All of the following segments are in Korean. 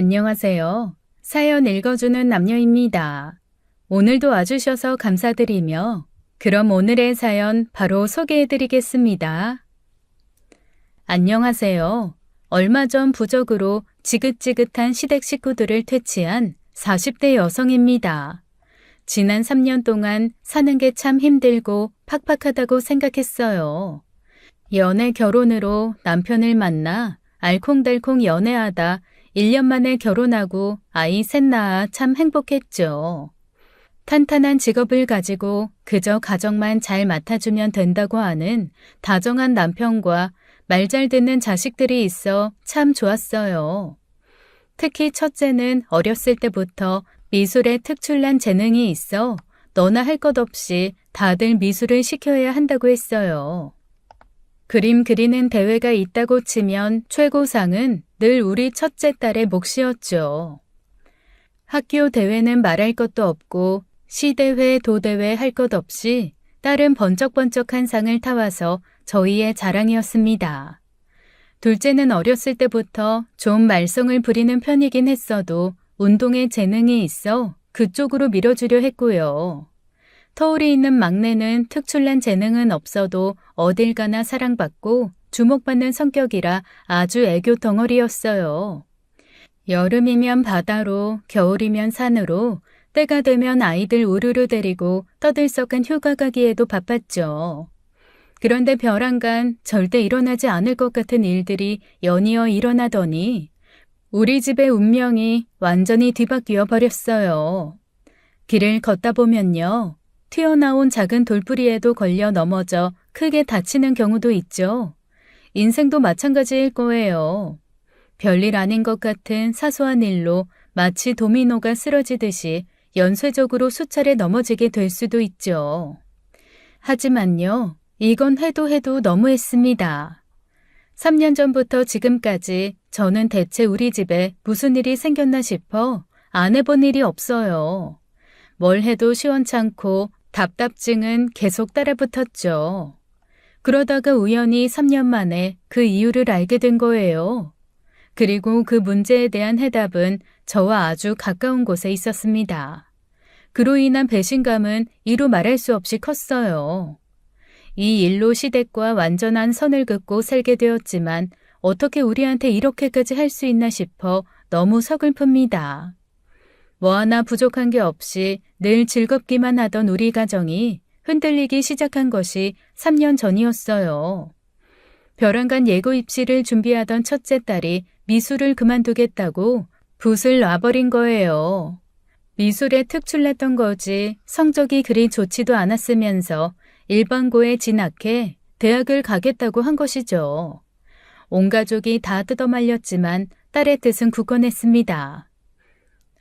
안녕하세요. 사연 읽어주는 남녀입니다. 오늘도 와주셔서 감사드리며 그럼 오늘의 사연 바로 소개해드리겠습니다. 안녕하세요. 얼마 전 부적으로 지긋지긋한 시댁 식구들을 퇴치한 40대 여성입니다. 지난 3년 동안 사는 게 참 힘들고 팍팍하다고 생각했어요. 연애 결혼으로 남편을 만나 알콩달콩 연애하다 1년 만에 결혼하고 아이 셋 낳아 참 행복했죠. 탄탄한 직업을 가지고 그저 가정만 잘 맡아주면 된다고 하는 다정한 남편과 말 잘 듣는 자식들이 있어 참 좋았어요. 특히 첫째는 어렸을 때부터 미술에 특출난 재능이 있어 너나 할 것 없이 다들 미술을 시켜야 한다고 했어요. 그림 그리는 대회가 있다고 치면 최고상은 늘 우리 첫째 딸의 몫이었죠. 학교 대회는 말할 것도 없고 시대회, 도대회 할 것 없이 딸은 번쩍번쩍한 상을 타와서 저희의 자랑이었습니다. 둘째는 어렸을 때부터 좀 말썽을 부리는 편이긴 했어도 운동에 재능이 있어 그쪽으로 밀어주려 했고요. 터울이 있는 막내는 특출난 재능은 없어도 어딜 가나 사랑받고 주목받는 성격이라 아주 애교 덩어리였어요. 여름이면 바다로, 겨울이면 산으로, 때가 되면 아이들 우르르 데리고 떠들썩한 휴가 가기에도 바빴죠. 그런데 벼랑간 절대 일어나지 않을 것 같은 일들이 연이어 일어나더니 우리 집의 운명이 완전히 뒤바뀌어 버렸어요. 길을 걷다 보면요. 튀어나온 작은 돌부리에도 걸려 넘어져 크게 다치는 경우도 있죠. 인생도 마찬가지일 거예요. 별일 아닌 것 같은 사소한 일로 마치 도미노가 쓰러지듯이 연쇄적으로 수차례 넘어지게 될 수도 있죠. 하지만요, 이건 해도 너무했습니다. 3년 전부터 지금까지 저는 대체 우리 집에 무슨 일이 생겼나 싶어 안 해본 일이 없어요. 뭘 해도 시원찮고 답답증은 계속 따라붙었죠. 그러다가 우연히 3년 만에 그 이유를 알게 된 거예요. 그리고 그 문제에 대한 해답은 저와 아주 가까운 곳에 있었습니다. 그로 인한 배신감은 이루 말할 수 없이 컸어요. 이 일로 시댁과 완전한 선을 긋고 살게 되었지만 어떻게 우리한테 이렇게까지 할 수 있나 싶어 너무 서글픕니다. 뭐 하나 부족한 게 없이 늘 즐겁기만 하던 우리 가정이 흔들리기 시작한 것이 3년 전이었어요. 벼랑간 예고 입시를 준비하던 첫째 딸이 미술을 그만두겠다고 붓을 놔버린 거예요. 미술에 특출났던 거지 성적이 그리 좋지도 않았으면서 일반고에 진학해 대학을 가겠다고 한 것이죠. 온 가족이 다 뜯어말렸지만 딸의 뜻은 굳건했습니다.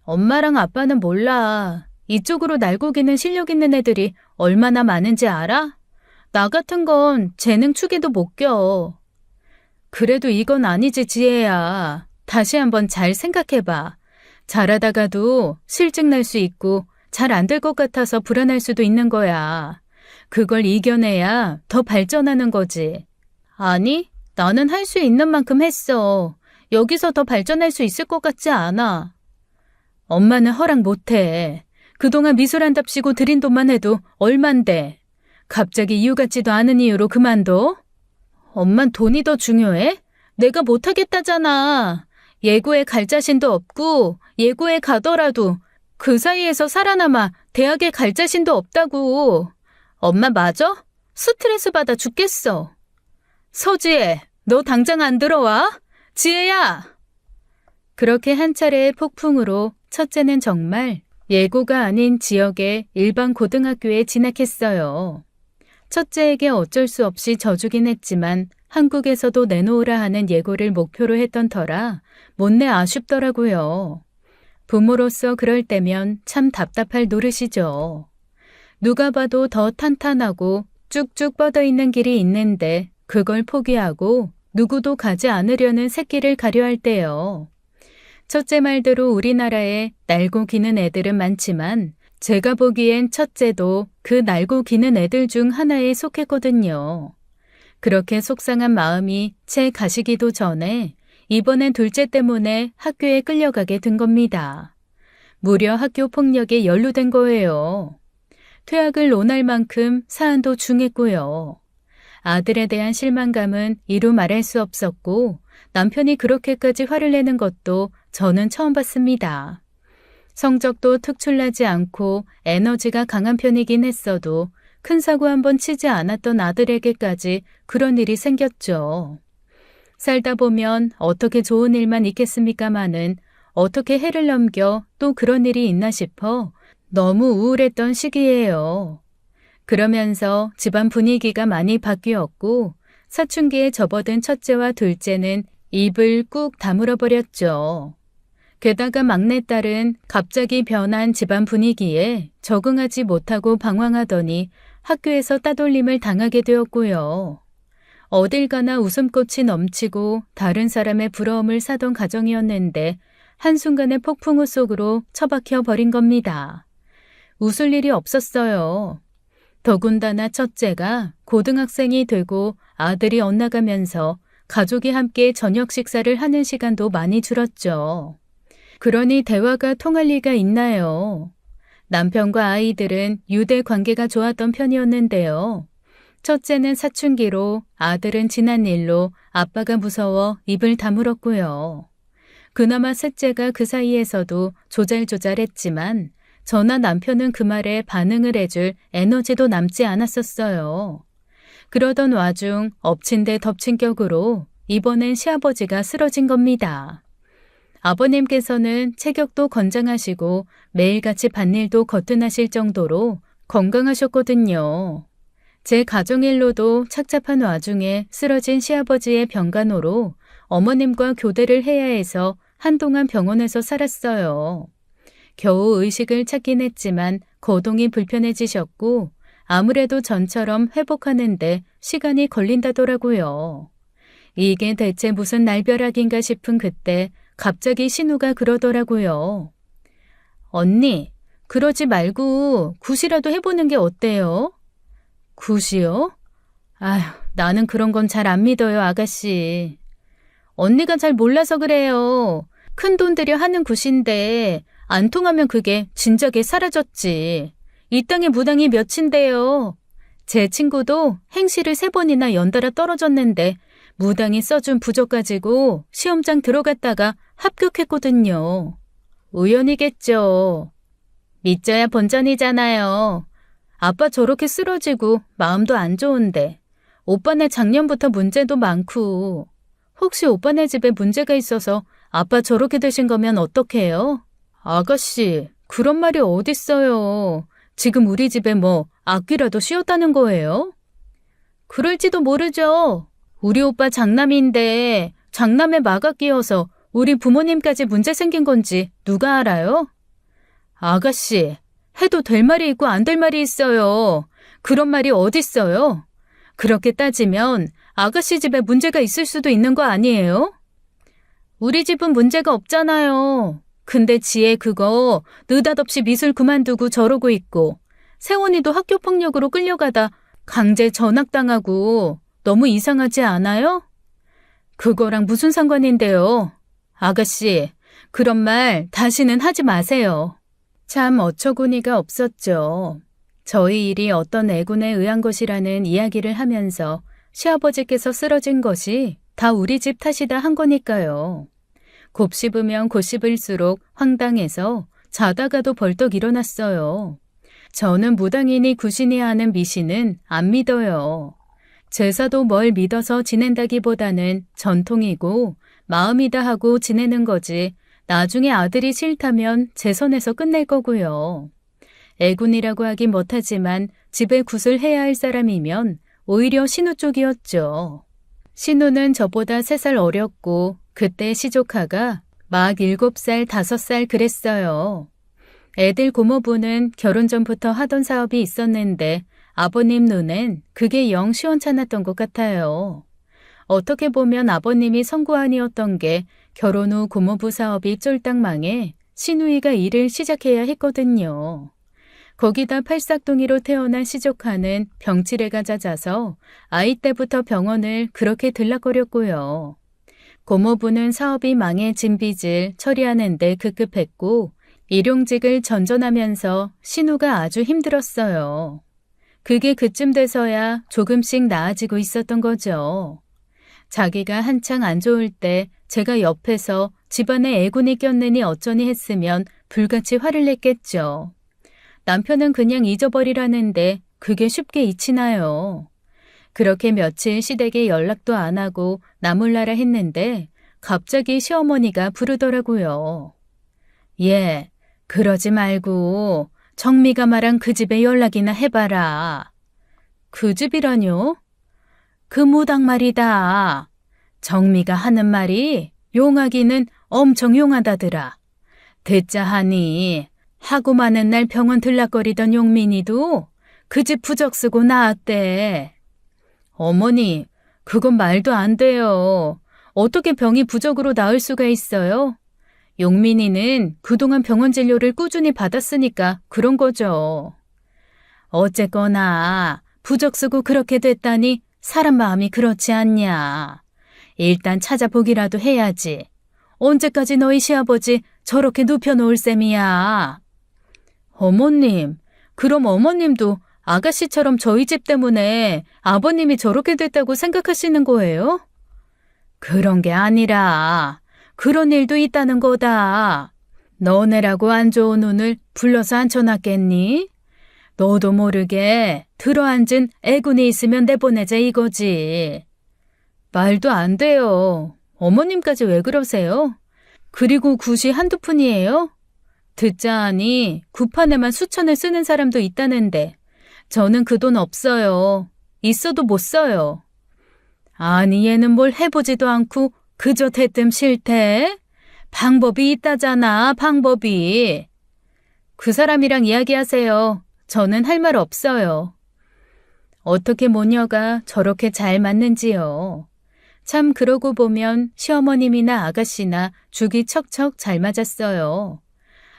엄마랑 아빠는 몰라. 이쪽으로 날고기는 실력 있는 애들이 얼마나 많은지 알아? 나 같은 건 재능 축에도 못 껴. 그래도 이건 아니지, 지혜야. 다시 한번 잘 생각해봐. 잘하다가도 실증 날 수 있고 잘 안 될 것 같아서 불안할 수도 있는 거야. 그걸 이겨내야 더 발전하는 거지. 아니, 나는 할 수 있는 만큼 했어. 여기서 더 발전할 수 있을 것 같지 않아. 엄마는 허락 못해. 그동안 미술한답시고 들인 돈만 해도 얼만데. 갑자기 이유 같지도 않은 이유로 그만둬? 엄만 돈이 더 중요해? 내가 못하겠다잖아. 예고에 갈 자신도 없고 예고에 가더라도 그 사이에서 살아남아 대학에 갈 자신도 없다고. 엄마 맞아? 스트레스 받아 죽겠어. 서지혜, 너 당장 안 들어와? 지혜야! 그렇게 한 차례의 폭풍으로 첫째는 정말 예고가 아닌 지역의 일반 고등학교에 진학했어요. 첫째에게 어쩔 수 없이 져주긴 했지만 한국에서도 내놓으라 하는 예고를 목표로 했던 터라 못내 아쉽더라고요. 부모로서 그럴 때면 참 답답할 노릇이죠. 누가 봐도 더 탄탄하고 쭉쭉 뻗어있는 길이 있는데 그걸 포기하고 누구도 가지 않으려는 새끼를 가려 할 때요. 첫째 말대로 우리나라에 날고 기는 애들은 많지만 제가 보기엔 첫째도 그 날고 기는 애들 중 하나에 속했거든요. 그렇게 속상한 마음이 채 가시기도 전에 이번엔 둘째 때문에 학교에 끌려가게 된 겁니다. 무려 학교 폭력에 연루된 거예요. 퇴학을 논할 만큼 사안도 중했고요. 아들에 대한 실망감은 이루 말할 수 없었고 남편이 그렇게까지 화를 내는 것도 저는 처음 봤습니다. 성적도 특출나지 않고 에너지가 강한 편이긴 했어도 큰 사고 한 번 치지 않았던 아들에게까지 그런 일이 생겼죠. 살다 보면 어떻게 좋은 일만 있겠습니까마는 어떻게 해를 넘겨 또 그런 일이 있나 싶어 너무 우울했던 시기예요. 그러면서 집안 분위기가 많이 바뀌었고 사춘기에 접어든 첫째와 둘째는 입을 꾹 다물어 버렸죠. 게다가 막내딸은 갑자기 변한 집안 분위기에 적응하지 못하고 방황하더니 학교에서 따돌림을 당하게 되었고요. 어딜 가나 웃음꽃이 넘치고 다른 사람의 부러움을 사던 가정이었는데 한순간에 폭풍우 속으로 처박혀 버린 겁니다. 웃을 일이 없었어요. 더군다나 첫째가 고등학생이 되고 아들이 엇나가면서 가족이 함께 저녁 식사를 하는 시간도 많이 줄었죠. 그러니 대화가 통할 리가 있나요? 남편과 아이들은 유대 관계가 좋았던 편이었는데요. 첫째는 사춘기로, 아들은 지난 일로 아빠가 무서워 입을 다물었고요. 그나마 셋째가 그 사이에서도 조잘조잘했지만 저나 남편은 그 말에 반응을 해줄 에너지도 남지 않았었어요. 그러던 와중 엎친 데 덮친 격으로 이번엔 시아버지가 쓰러진 겁니다. 아버님께서는 체격도 건장하시고 매일같이 밭일도 거뜬하실 정도로 건강하셨거든요. 제 가정일로도 착잡한 와중에 쓰러진 시아버지의 병간호로 어머님과 교대를 해야 해서 한동안 병원에서 살았어요. 겨우 의식을 찾긴 했지만 거동이 불편해지셨고 아무래도 전처럼 회복하는데 시간이 걸린다더라고요. 이게 대체 무슨 날벼락인가 싶은 그때 갑자기 신우가 그러더라고요. 언니, 그러지 말고 굿이라도 해보는 게 어때요? 굿이요? 아휴, 나는 그런 건 잘 안 믿어요, 아가씨. 언니가 잘 몰라서 그래요. 큰 돈 들여 하는 굿인데 안 통하면 그게 진작에 사라졌지. 이 땅의 무당이 몇인데요. 제 친구도 행시를 3번이나 연달아 떨어졌는데 무당이 써준 부적 가지고 시험장 들어갔다가 합격했거든요. 우연이겠죠. 믿져야 본전이잖아요. 아빠 저렇게 쓰러지고 마음도 안 좋은데 오빠네 작년부터 문제도 많고 혹시 오빠네 집에 문제가 있어서 아빠 저렇게 되신 거면 어떡해요? 아가씨, 그런 말이 어딨어요. 지금 우리 집에 뭐 악귀라도 씌웠다는 거예요? 그럴지도 모르죠. 우리 오빠 장남인데 장남에 마가 끼어서 우리 부모님까지 문제 생긴 건지 누가 알아요? 아가씨, 해도 될 말이 있고 안 될 말이 있어요. 그런 말이 어딨어요? 그렇게 따지면 아가씨 집에 문제가 있을 수도 있는 거 아니에요? 우리 집은 문제가 없잖아요. 근데 지혜 그거 느닷없이 미술 그만두고 저러고 있고 세원이도 학교 폭력으로 끌려가다 강제 전학당하고 너무 이상하지 않아요? 그거랑 무슨 상관인데요? 아가씨, 그런 말 다시는 하지 마세요. 참 어처구니가 없었죠. 저희 일이 어떤 애군에 의한 것이라는 이야기를 하면서 시아버지께서 쓰러진 것이 다 우리 집 탓이다 한 거니까요. 곱씹으면 곱씹을수록 황당해서 자다가도 벌떡 일어났어요. 저는 무당이니 구신이 하는 미신은 안 믿어요. 제사도 뭘 믿어서 지낸다기보다는 전통이고 마음이다 하고 지내는 거지 나중에 아들이 싫다면 제 손에서 끝낼 거고요. 애군이라고 하긴 못하지만 집에 굿을 해야 할 사람이면 오히려 신우 쪽이었죠. 신우는 저보다 3살 어렸고 그때 시조카가 막 7살, 5살 그랬어요. 애들 고모부는 결혼 전부터 하던 사업이 있었는데 아버님 눈엔 그게 영 시원찮았던 것 같아요. 어떻게 보면 아버님이 선구안이었던 게 결혼 후 고모부 사업이 쫄딱 망해 신우이가 일을 시작해야 했거든요. 거기다 팔싹둥이로 태어난 시조카는 병치레가 잦아서 아이 때부터 병원을 그렇게 들락거렸고요. 고모부는 사업이 망해진 빚을 처리하는 데 급급했고 일용직을 전전하면서 신우가 아주 힘들었어요. 그게 그쯤 돼서야 조금씩 나아지고 있었던 거죠. 자기가 한창 안 좋을 때 제가 옆에서 집안에 애군이 꼈느니 어쩌니 했으면 불같이 화를 냈겠죠. 남편은 그냥 잊어버리라는데 그게 쉽게 잊히나요? 그렇게 며칠 시댁에 연락도 안 하고 나몰라라 했는데 갑자기 시어머니가 부르더라고요. 예, 그러지 말고 정미가 말한 그 집에 연락이나 해봐라. 그 집이라뇨? 그 무당 말이다. 정미가 하는 말이 용하기는 엄청 용하다더라. 듣자 하니 하고 많은 날 병원 들락거리던 용민이도 그 집 부적 쓰고 나왔대. 어머니, 그건 말도 안 돼요. 어떻게 병이 부적으로 나을 수가 있어요? 용민이는 그동안 병원 진료를 꾸준히 받았으니까 그런 거죠. 어쨌거나 부적 쓰고 그렇게 됐다니 사람 마음이 그렇지 않냐. 일단 찾아보기라도 해야지. 언제까지 너희 시아버지 저렇게 눕혀놓을 셈이야. 어머님, 그럼 어머님도 아가씨처럼 저희 집 때문에 아버님이 저렇게 됐다고 생각하시는 거예요? 그런 게 아니라 그런 일도 있다는 거다. 너네라고 안 좋은 운을 불러서 앉혀놨겠니? 너도 모르게 들어앉은 애군이 있으면 내보내자 이거지. 말도 안 돼요. 어머님까지 왜 그러세요? 그리고 굿이 한두 푼이에요? 듣자 하니 굿판에만 수천을 쓰는 사람도 있다는데 저는 그 돈 없어요. 있어도 못 써요. 아니 얘는 뭘 해보지도 않고 그저 대뜸 싫대? 방법이 있다잖아, 방법이. 그 사람이랑 이야기하세요. 저는 할 말 없어요. 어떻게 모녀가 저렇게 잘 맞는지요. 참 그러고 보면 시어머님이나 아가씨나 죽이 척척 잘 맞았어요.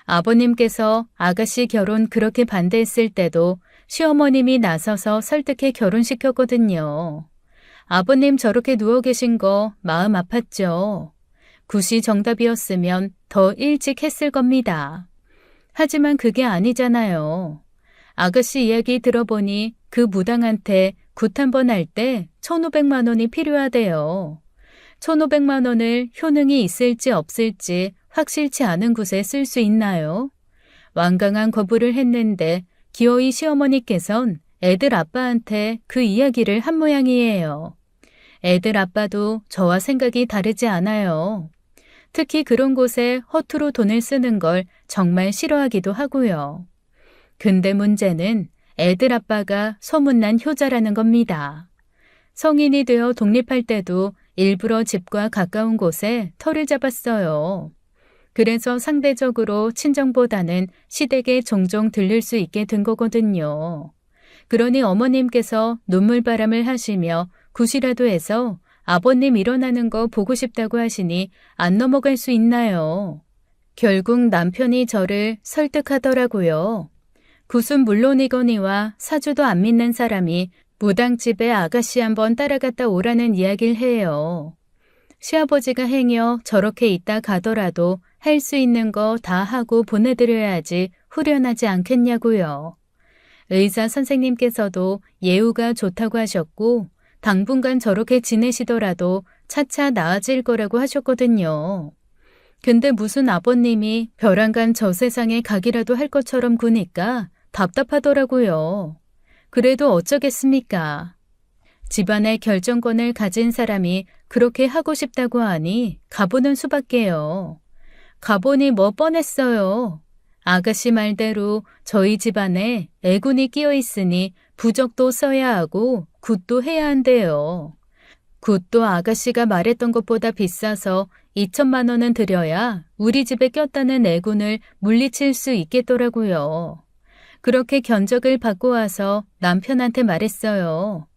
아버님께서 아가씨 결혼 그렇게 반대했을 때도 시어머님이 나서서 설득해 결혼시켰거든요. 아버님 저렇게 누워 계신 거 마음 아팠죠. 굿이 정답이었으면 더 일찍 했을 겁니다. 하지만 그게 아니잖아요. 아가씨 이야기 들어보니 그 무당한테 굿 한 번 할 때 1,500만 원이 필요하대요. 1,500만 원을 효능이 있을지 없을지 확실치 않은 곳에 쓸 수 있나요? 완강한 거부를 했는데 기어이 시어머니께선 애들 아빠한테 그 이야기를 한 모양이에요. 애들 아빠도 저와 생각이 다르지 않아요. 특히 그런 곳에 허투루 돈을 쓰는 걸 정말 싫어하기도 하고요. 근데 문제는 애들 아빠가 소문난 효자라는 겁니다. 성인이 되어 독립할 때도 일부러 집과 가까운 곳에 터를 잡았어요. 그래서 상대적으로 친정보다는 시댁에 종종 들릴 수 있게 된 거거든요. 그러니 어머님께서 눈물바람을 하시며 굿이라도 해서 아버님 일어나는 거 보고 싶다고 하시니 안 넘어갈 수 있나요? 결국 남편이 저를 설득하더라고요. 굿은 물론이거니와 사주도 안 믿는 사람이 무당집에 아가씨 한번 따라갔다 오라는 이야기를 해요. 시아버지가 행여 저렇게 있다 가더라도 할 수 있는 거 다 하고 보내드려야지 후련하지 않겠냐고요. 의사 선생님께서도 예우가 좋다고 하셨고 당분간 저렇게 지내시더라도 차차 나아질 거라고 하셨거든요. 근데 무슨 아버님이 벼랑간 저 세상에 가기라도 할 것처럼 구니까 답답하더라고요. 그래도 어쩌겠습니까? 집안의 결정권을 가진 사람이 그렇게 하고 싶다고 하니 가보는 수밖에요. 가보니 뭐 뻔했어요. 아가씨 말대로 저희 집안에 애군이 끼어 있으니 부적도 써야 하고 굿도 해야 한대요. 굿도 아가씨가 말했던 것보다 비싸서 2천만 원은 들여야 우리 집에 꼈다는 애군을 물리칠 수 있겠더라고요. 그렇게 견적을 받고 와서 남편한테 말했어요.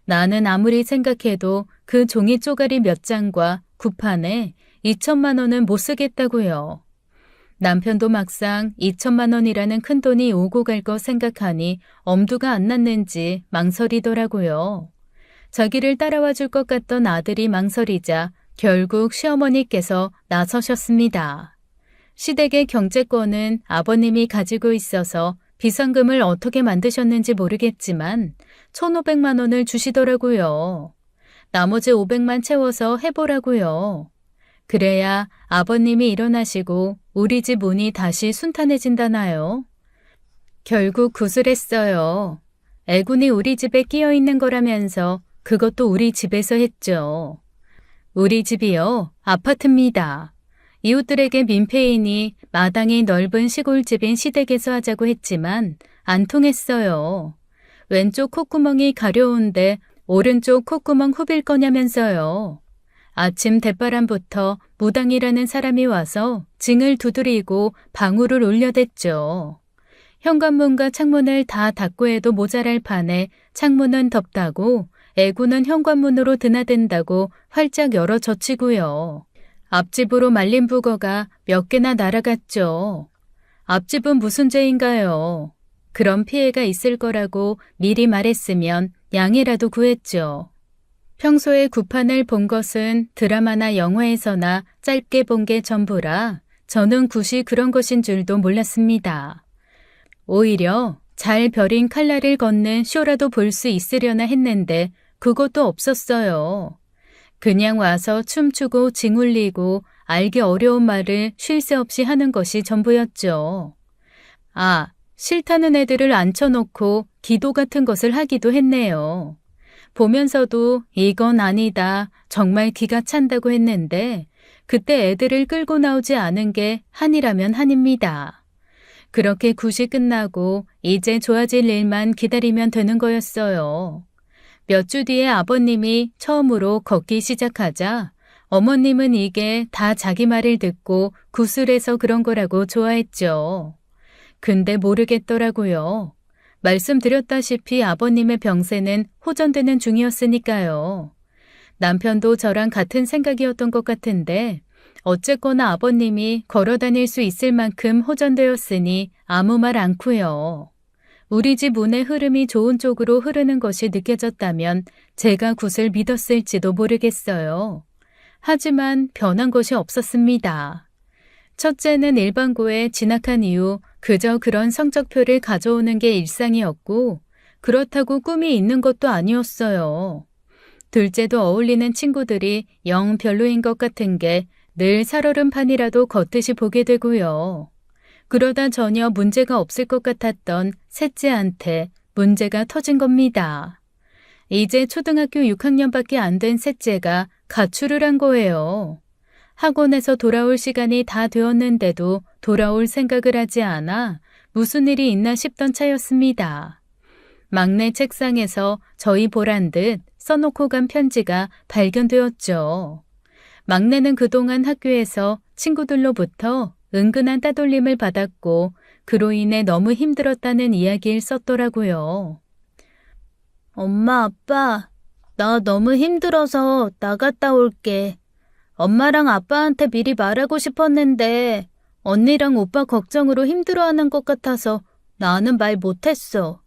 나는 아무리 생각해도 그 종이 쪼가리 몇 장과 굿판에 2천만 원은 못 쓰겠다고요. 남편도 막상 2천만 원이라는 큰돈이 오고 갈 거 생각하니 엄두가 안 났는지 망설이더라고요. 자기를 따라와 줄 것 같던 아들이 망설이자 결국 시어머니께서 나서셨습니다. 시댁의 경제권은 아버님이 가지고 있어서 비상금을 어떻게 만드셨는지 모르겠지만 1,500만 원을 주시더라고요. 나머지 500만 채워서 해보라고요. 그래야 아버님이 일어나시고 우리 집 운이 다시 순탄해진다나요? 결국 구슬했어요. 애군이 우리 집에 끼어 있는 거라면서 그것도 우리 집에서 했죠. 우리 집이요, 아파트입니다. 이웃들에게 민폐이니 마당이 넓은 시골집인 시댁에서 하자고 했지만 안 통했어요. 왼쪽 콧구멍이 가려운데 오른쪽 콧구멍 후빌 거냐면서요. 아침 대바람부터 무당이라는 사람이 와서 징을 두드리고 방울을 울려댔죠. 현관문과 창문을 다 닫고 해도 모자랄 판에 창문은 덥다고 애구는 현관문으로 드나든다고 활짝 열어 젖히고요. 앞집으로 말린 북어가 몇 개나 날아갔죠. 앞집은 무슨 죄인가요? 그런 피해가 있을 거라고 미리 말했으면 양이라도 구했죠. 평소에 구판을 본 것은 드라마나 영화에서나 짧게 본 게 전부라 저는 굿이 그런 것인 줄도 몰랐습니다. 오히려 잘 벼린 칼날을 걷는 쇼라도 볼 수 있으려나 했는데 그것도 없었어요. 그냥 와서 춤추고 징울리고 알기 어려운 말을 쉴 새 없이 하는 것이 전부였죠. 아, 싫다는 애들을 앉혀놓고 기도 같은 것을 하기도 했네요. 보면서도 이건 아니다, 정말 기가 찬다고 했는데 그때 애들을 끌고 나오지 않은 게 한이라면 한입니다. 그렇게 굿이 끝나고 이제 좋아질 일만 기다리면 되는 거였어요. 몇 주 뒤에 아버님이 처음으로 걷기 시작하자 어머님은 이게 다 자기 말을 듣고 구슬해서 그런 거라고 좋아했죠. 근데 모르겠더라고요. 말씀드렸다시피 아버님의 병세는 호전되는 중이었으니까요. 남편도 저랑 같은 생각이었던 것 같은데 어쨌거나 아버님이 걸어 다닐 수 있을 만큼 호전되었으니 아무 말 않고요. 우리 집 운의 흐름이 좋은 쪽으로 흐르는 것이 느껴졌다면 제가 굿을 믿었을지도 모르겠어요. 하지만 변한 것이 없었습니다. 첫째는 일반고에 진학한 이후 그저 그런 성적표를 가져오는 게 일상이었고 그렇다고 꿈이 있는 것도 아니었어요. 둘째도 어울리는 친구들이 영 별로인 것 같은 게 늘 살얼음판이라도 걷듯이 보게 되고요. 그러다 전혀 문제가 없을 것 같았던 셋째한테 문제가 터진 겁니다. 이제 초등학교 6학년밖에 안 된 셋째가 가출을 한 거예요. 학원에서 돌아올 시간이 다 되었는데도 돌아올 생각을 하지 않아 무슨 일이 있나 싶던 차였습니다. 막내 책상에서 저희 보란 듯 써놓고 간 편지가 발견되었죠. 막내는 그동안 학교에서 친구들로부터 은근한 따돌림을 받았고 그로 인해 너무 힘들었다는 이야기를 썼더라고요. 엄마, 아빠, 나 너무 힘들어서 나갔다 올게. 엄마랑 아빠한테 미리 말하고 싶었는데 언니랑 오빠 걱정으로 힘들어하는 것 같아서 나는 말 못했어.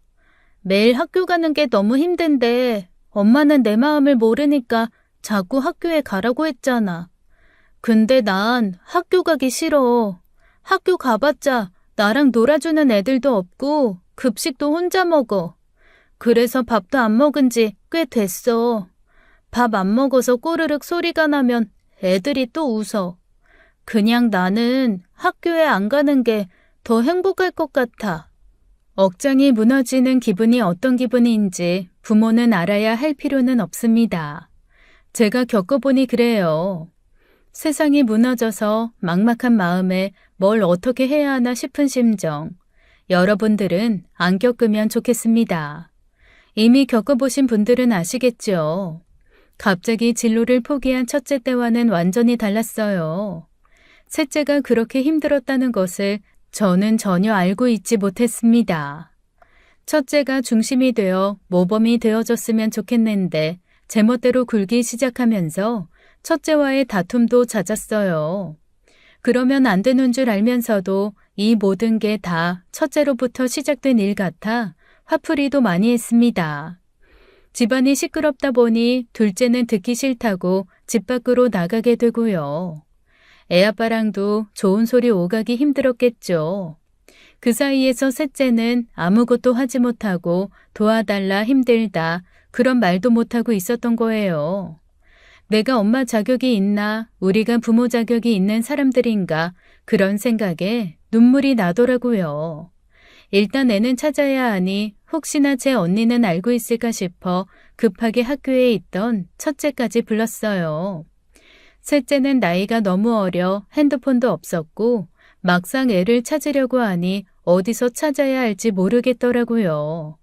매일 학교 가는 게 너무 힘든데 엄마는 내 마음을 모르니까 자꾸 학교에 가라고 했잖아. 근데 난 학교 가기 싫어. 학교 가봤자 나랑 놀아주는 애들도 없고 급식도 혼자 먹어. 그래서 밥도 안 먹은 지 꽤 됐어. 밥 안 먹어서 꼬르륵 소리가 나면 애들이 또 웃어. 그냥 나는 학교에 안 가는 게 더 행복할 것 같아. 억장이 무너지는 기분이 어떤 기분인지 부모는 알아야 할 필요는 없습니다. 제가 겪어보니 그래요. 세상이 무너져서 막막한 마음에 뭘 어떻게 해야 하나 싶은 심정. 여러분들은 안 겪으면 좋겠습니다. 이미 겪어보신 분들은 아시겠죠. 갑자기 진로를 포기한 첫째 때와는 완전히 달랐어요. 셋째가 그렇게 힘들었다는 것을 저는 전혀 알고 있지 못했습니다. 첫째가 중심이 되어 모범이 되어줬으면 좋겠는데 제멋대로 굴기 시작하면서 첫째와의 다툼도 잦았어요. 그러면 안 되는 줄 알면서도 이 모든 게 다 첫째로부터 시작된 일 같아 화풀이도 많이 했습니다. 집안이 시끄럽다 보니 둘째는 듣기 싫다고 집 밖으로 나가게 되고요. 애아빠랑도 좋은 소리 오가기 힘들었겠죠. 그 사이에서 셋째는 아무것도 하지 못하고 도와달라 힘들다 그런 말도 못하고 있었던 거예요. 내가 엄마 자격이 있나 우리가 부모 자격이 있는 사람들인가 그런 생각에 눈물이 나더라고요. 일단 애는 찾아야 하니 혹시나 제 언니는 알고 있을까 싶어 급하게 학교에 있던 첫째까지 불렀어요. 셋째는 나이가 너무 어려 핸드폰도 없었고 막상 애를 찾으려고 하니 어디서 찾아야 할지 모르겠더라고요.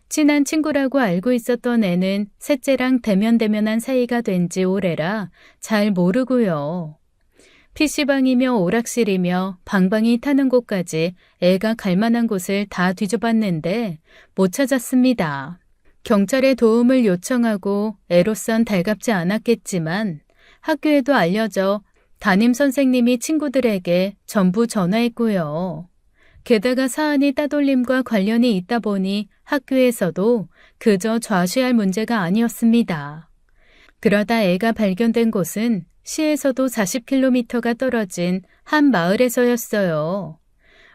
친한 친구라고 알고 있었던 애는 셋째랑 대면대면한 사이가 된 지 오래라 잘 모르고요. PC방이며 오락실이며 방방이 타는 곳까지 애가 갈 만한 곳을 다 뒤져봤는데 못 찾았습니다. 경찰에 도움을 요청하고 애로선 달갑지 않았겠지만 학교에도 알려져 담임 선생님이 친구들에게 전부 전화했고요. 게다가 사안이 따돌림과 관련이 있다 보니 학교에서도 그저 좌시할 문제가 아니었습니다. 그러다 애가 발견된 곳은 시에서도 40km가 떨어진 한 마을에서였어요.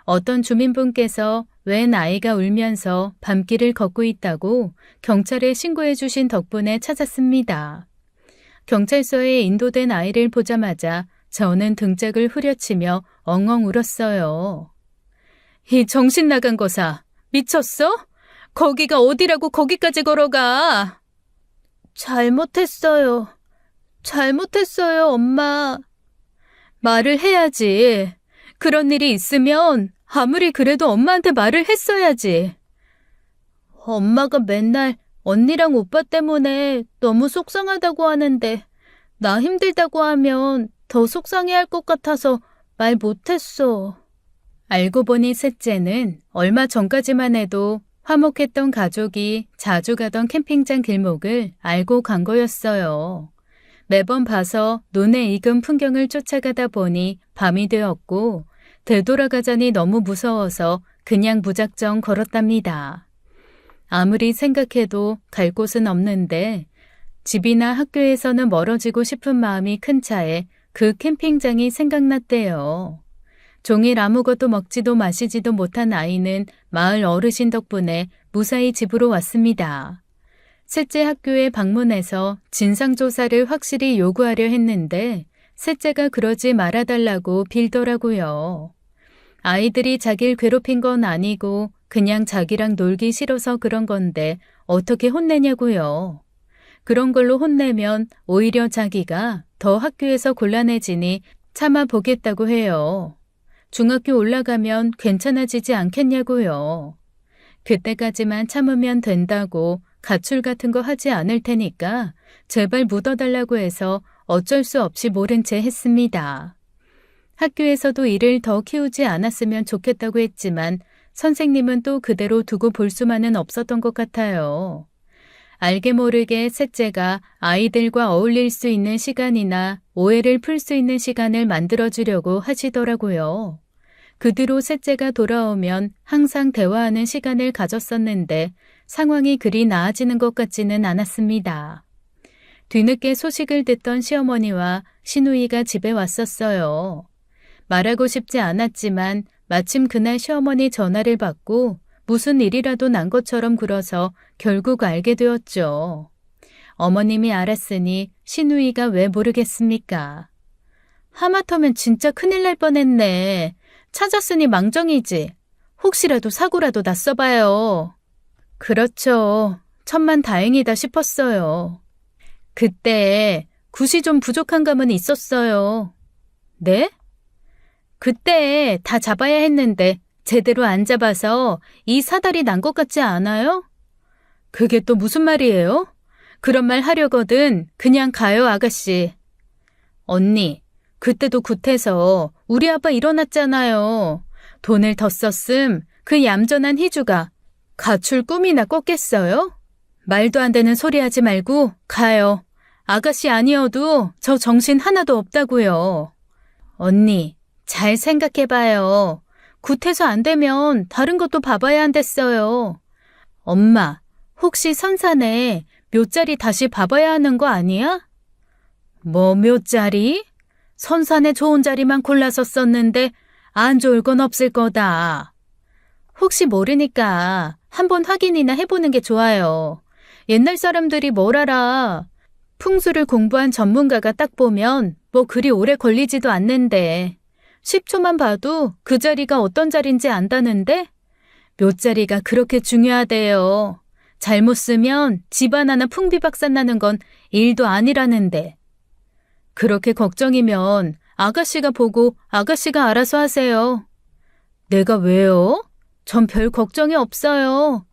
어떤 주민분께서 웬 아이가 울면서 밤길을 걷고 있다고 경찰에 신고해 주신 덕분에 찾았습니다. 경찰서에 인도된 아이를 보자마자 저는 등짝을 후려치며 엉엉 울었어요. 이 정신 나간 거사, 미쳤어? 거기가 어디라고 거기까지 걸어가? 잘못했어요. 잘못했어요, 엄마. 말을 해야지. 그런 일이 있으면 아무리 그래도 엄마한테 말을 했어야지. 엄마가 맨날 언니랑 오빠 때문에 너무 속상하다고 하는데 나 힘들다고 하면 더 속상해할 것 같아서 말 못했어. 알고 보니 셋째는 얼마 전까지만 해도 화목했던 가족이 자주 가던 캠핑장 길목을 알고 간 거였어요. 매번 봐서 눈에 익은 풍경을 쫓아가다 보니 밤이 되었고 되돌아가자니 너무 무서워서 그냥 무작정 걸었답니다. 아무리 생각해도 갈 곳은 없는데 집이나 학교에서는 멀어지고 싶은 마음이 큰 차에 그 캠핑장이 생각났대요. 종일 아무것도 먹지도 마시지도 못한 아이는 마을 어르신 덕분에 무사히 집으로 왔습니다. 셋째 학교에 방문해서 진상조사를 확실히 요구하려 했는데 셋째가 그러지 말아달라고 빌더라고요. 아이들이 자기를 괴롭힌 건 아니고 그냥 자기랑 놀기 싫어서 그런 건데 어떻게 혼내냐고요. 그런 걸로 혼내면 오히려 자기가 더 학교에서 곤란해지니 참아보겠다고 해요. 중학교 올라가면 괜찮아지지 않겠냐고요. 그때까지만 참으면 된다고 가출 같은 거 하지 않을 테니까 제발 묻어달라고 해서 어쩔 수 없이 모른 채 했습니다. 학교에서도 이를 더 키우지 않았으면 좋겠다고 했지만 선생님은 또 그대로 두고 볼 수만은 없었던 것 같아요. 알게 모르게 셋째가 아이들과 어울릴 수 있는 시간이나 오해를 풀 수 있는 시간을 만들어주려고 하시더라고요. 그 뒤로 셋째가 돌아오면 항상 대화하는 시간을 가졌었는데 상황이 그리 나아지는 것 같지는 않았습니다. 뒤늦게 소식을 듣던 시어머니와 시누이가 집에 왔었어요. 말하고 싶지 않았지만 마침 그날 시어머니 전화를 받고 무슨 일이라도 난 것처럼 굴어서 결국 알게 되었죠. 어머님이 알았으니 시누이가 왜 모르겠습니까? 하마터면 진짜 큰일 날 뻔했네. 찾았으니 망정이지. 혹시라도 사고라도 났어봐요. 그렇죠. 천만다행이다 싶었어요. 그때 굿이 좀 부족한 감은 있었어요. 네? 그때 다 잡아야 했는데 제대로 안 잡아서 이 사달이 난 것 같지 않아요? 그게 또 무슨 말이에요? 그런 말 하려거든 그냥 가요, 아가씨. 언니, 그때도 굿해서 우리 아빠 일어났잖아요. 돈을 더 썼음 그 얌전한 희주가 가출 꿈이나 꿨겠어요? 말도 안 되는 소리 하지 말고 가요. 아가씨 아니어도 저 정신 하나도 없다고요. 언니, 잘 생각해봐요. 굿해서 안 되면 다른 것도 봐봐야 한댔어요. 엄마, 혹시 선산에 묘자리 다시 봐봐야 하는 거 아니야? 뭐 묘자리? 선산에 좋은 자리만 골라서 썼는데 안 좋을 건 없을 거다. 혹시 모르니까 한번 확인이나 해보는 게 좋아요. 옛날 사람들이 뭘 알아. 풍수를 공부한 전문가가 딱 보면 뭐 그리 오래 걸리지도 않는데 10초만 봐도 그 자리가 어떤 자리인지 안다는데 묘자리가 그렇게 중요하대요. 잘못 쓰면 집안 하나 풍비박산 나는 건 일도 아니라는데. 그렇게 걱정이면 아가씨가 보고 아가씨가 알아서 하세요. 내가 왜요? 전 별 걱정이 없어요.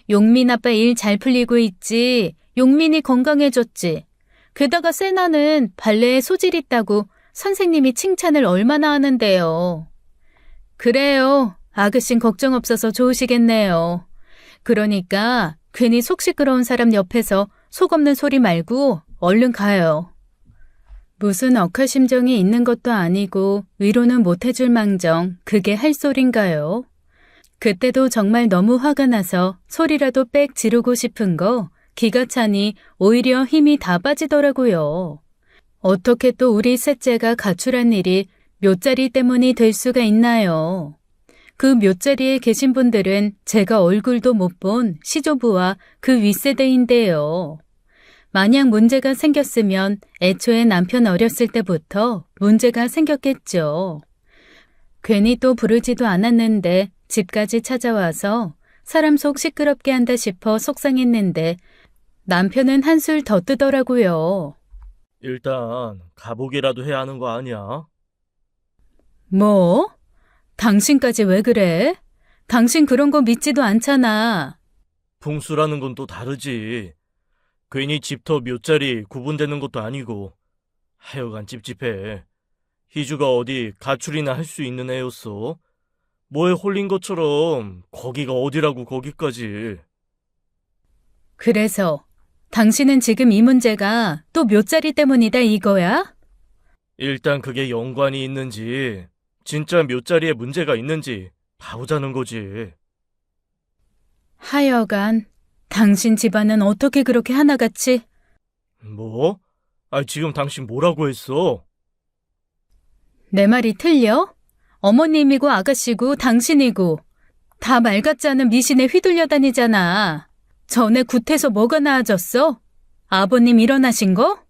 용민 아빠 일 잘 풀리고 있지. 용민이 건강해졌지. 게다가 세나는 발레에 소질 있다고 선생님이 칭찬을 얼마나 하는데요. 그래요. 아가씨는 걱정 없어서 좋으시겠네요. 그러니까 괜히 속 시끄러운 사람 옆에서 속 없는 소리 말고 얼른 가요. 무슨 억하심정이 있는 것도 아니고 위로는 못 해줄 망정 그게 할 소린가요? 그때도 정말 너무 화가 나서 소리라도 빽 지르고 싶은 거 기가 차니 오히려 힘이 다 빠지더라고요. 어떻게 또 우리 셋째가 가출한 일이 묘자리 때문이 될 수가 있나요? 그 묘자리에 계신 분들은 제가 얼굴도 못 본 시조부와 그 윗세대인데요. 만약 문제가 생겼으면 애초에 남편 어렸을 때부터 문제가 생겼겠죠. 괜히 또 부르지도 않았는데 집까지 찾아와서 사람 속 시끄럽게 한다 싶어 속상했는데 남편은 한술 더 뜨더라고요. 일단 가보기라도 해야 하는 거 아니야? 뭐? 당신까지 왜 그래? 당신 그런 거 믿지도 않잖아. 풍수라는 건 또 다르지. 괜히 집터 묘자리 구분되는 것도 아니고. 하여간 찝찝해. 희주가 어디 가출이나 할 수 있는 애였어? 뭐에 홀린 것처럼 거기가 어디라고 거기까지. 그래서 당신은 지금 이 문제가 또 묘자리 때문이다 이거야? 일단 그게 연관이 있는지 진짜 묘자리에 문제가 있는지 봐보자는 거지. 하여간 당신 집안은 어떻게 그렇게 하나같이. 뭐? 지금 당신 뭐라고 했어? 내 말이 틀려? 어머님이고 아가씨고 당신이고 다 말 같지 않은 미신에 휘둘려 다니잖아. 전에 굿해서 뭐가 나아졌어? 아버님 일어나신 거?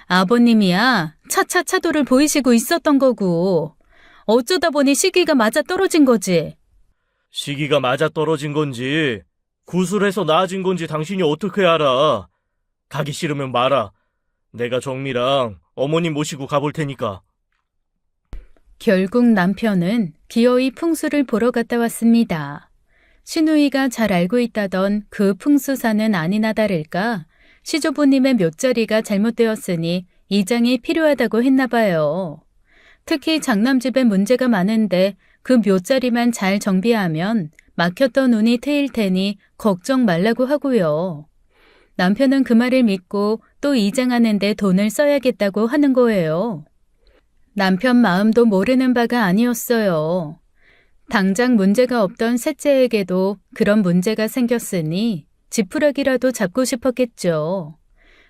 아버님이야 차차 차도를 보이시고 있었던 거고 어쩌다 보니 시기가 맞아 떨어진 거지. 시기가 맞아 떨어진 건지 구술해서 나아진 건지 당신이 어떻게 알아? 가기 싫으면 말아. 내가 정미랑 어머님 모시고 가볼 테니까. 결국 남편은 기어이 풍수를 보러 갔다 왔습니다. 신우이가 잘 알고 있다던 그 풍수사는 아니나 다를까 시조부님의 묘자리가 잘못되었으니 이장이 필요하다고 했나 봐요. 특히 장남집에 문제가 많은데 그 묘자리만 잘 정비하면 막혔던 운이 트일 테니 걱정 말라고 하고요. 남편은 그 말을 믿고 또 이장하는 데 돈을 써야겠다고 하는 거예요. 남편 마음도 모르는 바가 아니었어요. 당장 문제가 없던 셋째에게도 그런 문제가 생겼으니 지푸라기라도 잡고 싶었겠죠.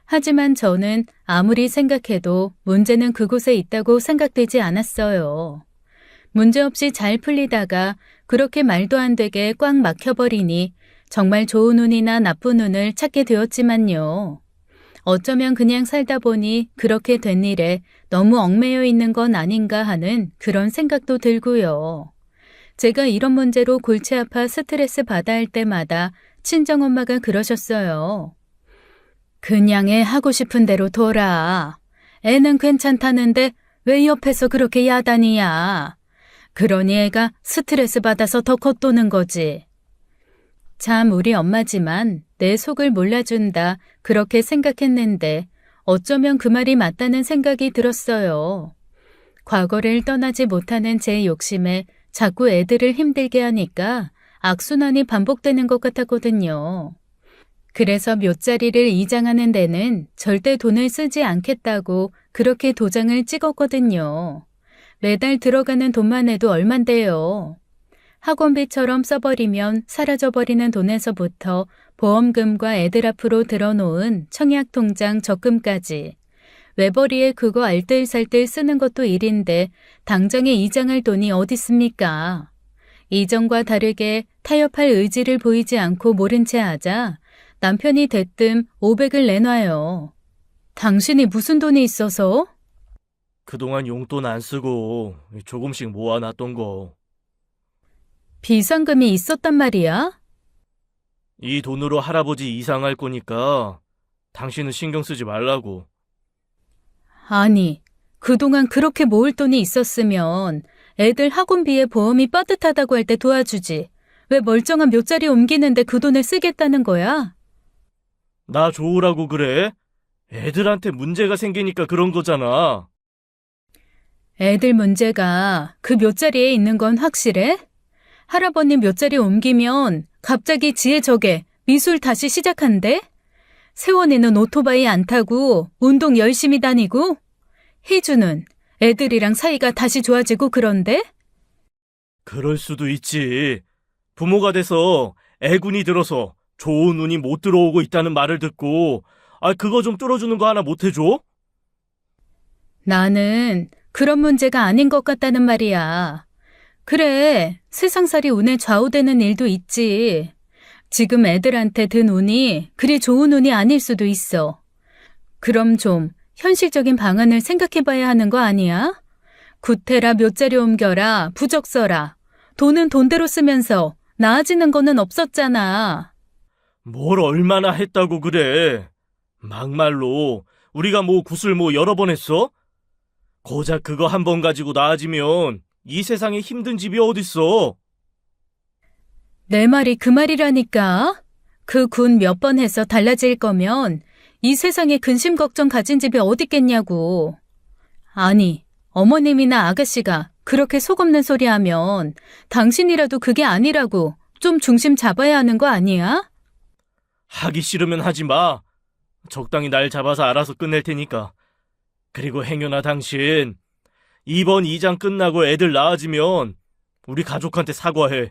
하지만 저는 아무리 생각해도 문제는 그곳에 있다고 생각되지 않았어요. 문제없이 잘 풀리다가 그렇게 말도 안 되게 꽉 막혀버리니 정말 좋은 운이나 나쁜 운을 찾게 되었지만요. 어쩌면 그냥 살다 보니 그렇게 된 일에 너무 얽매여 있는 건 아닌가 하는 그런 생각도 들고요. 제가 이런 문제로 골치 아파 스트레스 받아 할 때마다 친정엄마가 그러셨어요. 그냥 애 하고 싶은 대로 둬라. 애는 괜찮다는데 왜 옆에서 그렇게 야단이야. 그러니 애가 스트레스 받아서 더 겉도는 거지. 참 우리 엄마지만 내 속을 몰라준다 그렇게 생각했는데 어쩌면 그 말이 맞다는 생각이 들었어요. 과거를 떠나지 못하는 제 욕심에 자꾸 애들을 힘들게 하니까 악순환이 반복되는 것 같았거든요. 그래서 묘자리를 이장하는 데는 절대 돈을 쓰지 않겠다고 그렇게 도장을 찍었거든요. 매달 들어가는 돈만 해도 얼만데요. 학원비처럼 써버리면 사라져버리는 돈에서부터 보험금과 애들 앞으로 들어놓은 청약통장 적금까지. 외벌이에 그거 알뜰살뜰 쓰는 것도 일인데 당장에 이장할 돈이 어딨습니까? 이전과 다르게 타협할 의지를 보이지 않고 모른 채 하자 남편이 대뜸 500을 내놔요. 당신이 무슨 돈이 있어서? 그동안 용돈 안 쓰고 조금씩 모아놨던 거. 비상금이 있었단 말이야? 이 돈으로 할아버지 이상할 거니까 당신은 신경 쓰지 말라고. 아니, 그동안 그렇게 모을 돈이 있었으면 애들 학원비에 보험이 빠듯하다고 할 때 도와주지. 왜 멀쩡한 묘자리 옮기는데 그 돈을 쓰겠다는 거야? 나 좋으라고 그래? 애들한테 문제가 생기니까 그런 거잖아. 애들 문제가 그 묘자리에 있는 건 확실해? 할아버님 묘자리 옮기면 갑자기 지혜 저게 미술 다시 시작한대? 세원이는 오토바이 안 타고 운동 열심히 다니고? 희주는 애들이랑 사이가 다시 좋아지고 그런데? 그럴 수도 있지. 부모가 돼서 애군이 들어서 좋은 운이 못 들어오고 있다는 말을 듣고 그거 좀 뚫어주는 거 하나 못 해줘? 나는 그런 문제가 아닌 것 같다는 말이야. 그래, 세상살이 운에 좌우되는 일도 있지. 지금 애들한테 든 운이 그리 좋은 운이 아닐 수도 있어. 그럼 좀 현실적인 방안을 생각해봐야 하는 거 아니야? 구태라 묘자리 옮겨라, 부적 써라. 돈은 돈대로 쓰면서 나아지는 거는 없었잖아. 뭘 얼마나 했다고 그래. 막말로 우리가 뭐 구슬 뭐 여러 번 했어? 고작 그거 한 번 가지고 나아지면 이 세상에 힘든 집이 어딨어. 내 말이 그 말이라니까. 그 군 몇 번 해서 달라질 거면 이 세상에 근심 걱정 가진 집이 어딨겠냐고. 아니, 어머님이나 아가씨가 그렇게 속 없는 소리 하면 당신이라도 그게 아니라고 좀 중심 잡아야 하는 거 아니야? 하기 싫으면 하지 마. 적당히 날 잡아서 알아서 끝낼 테니까. 그리고 행여나 당신 이번 이장 끝나고 애들 낳아지면 우리 가족한테 사과해.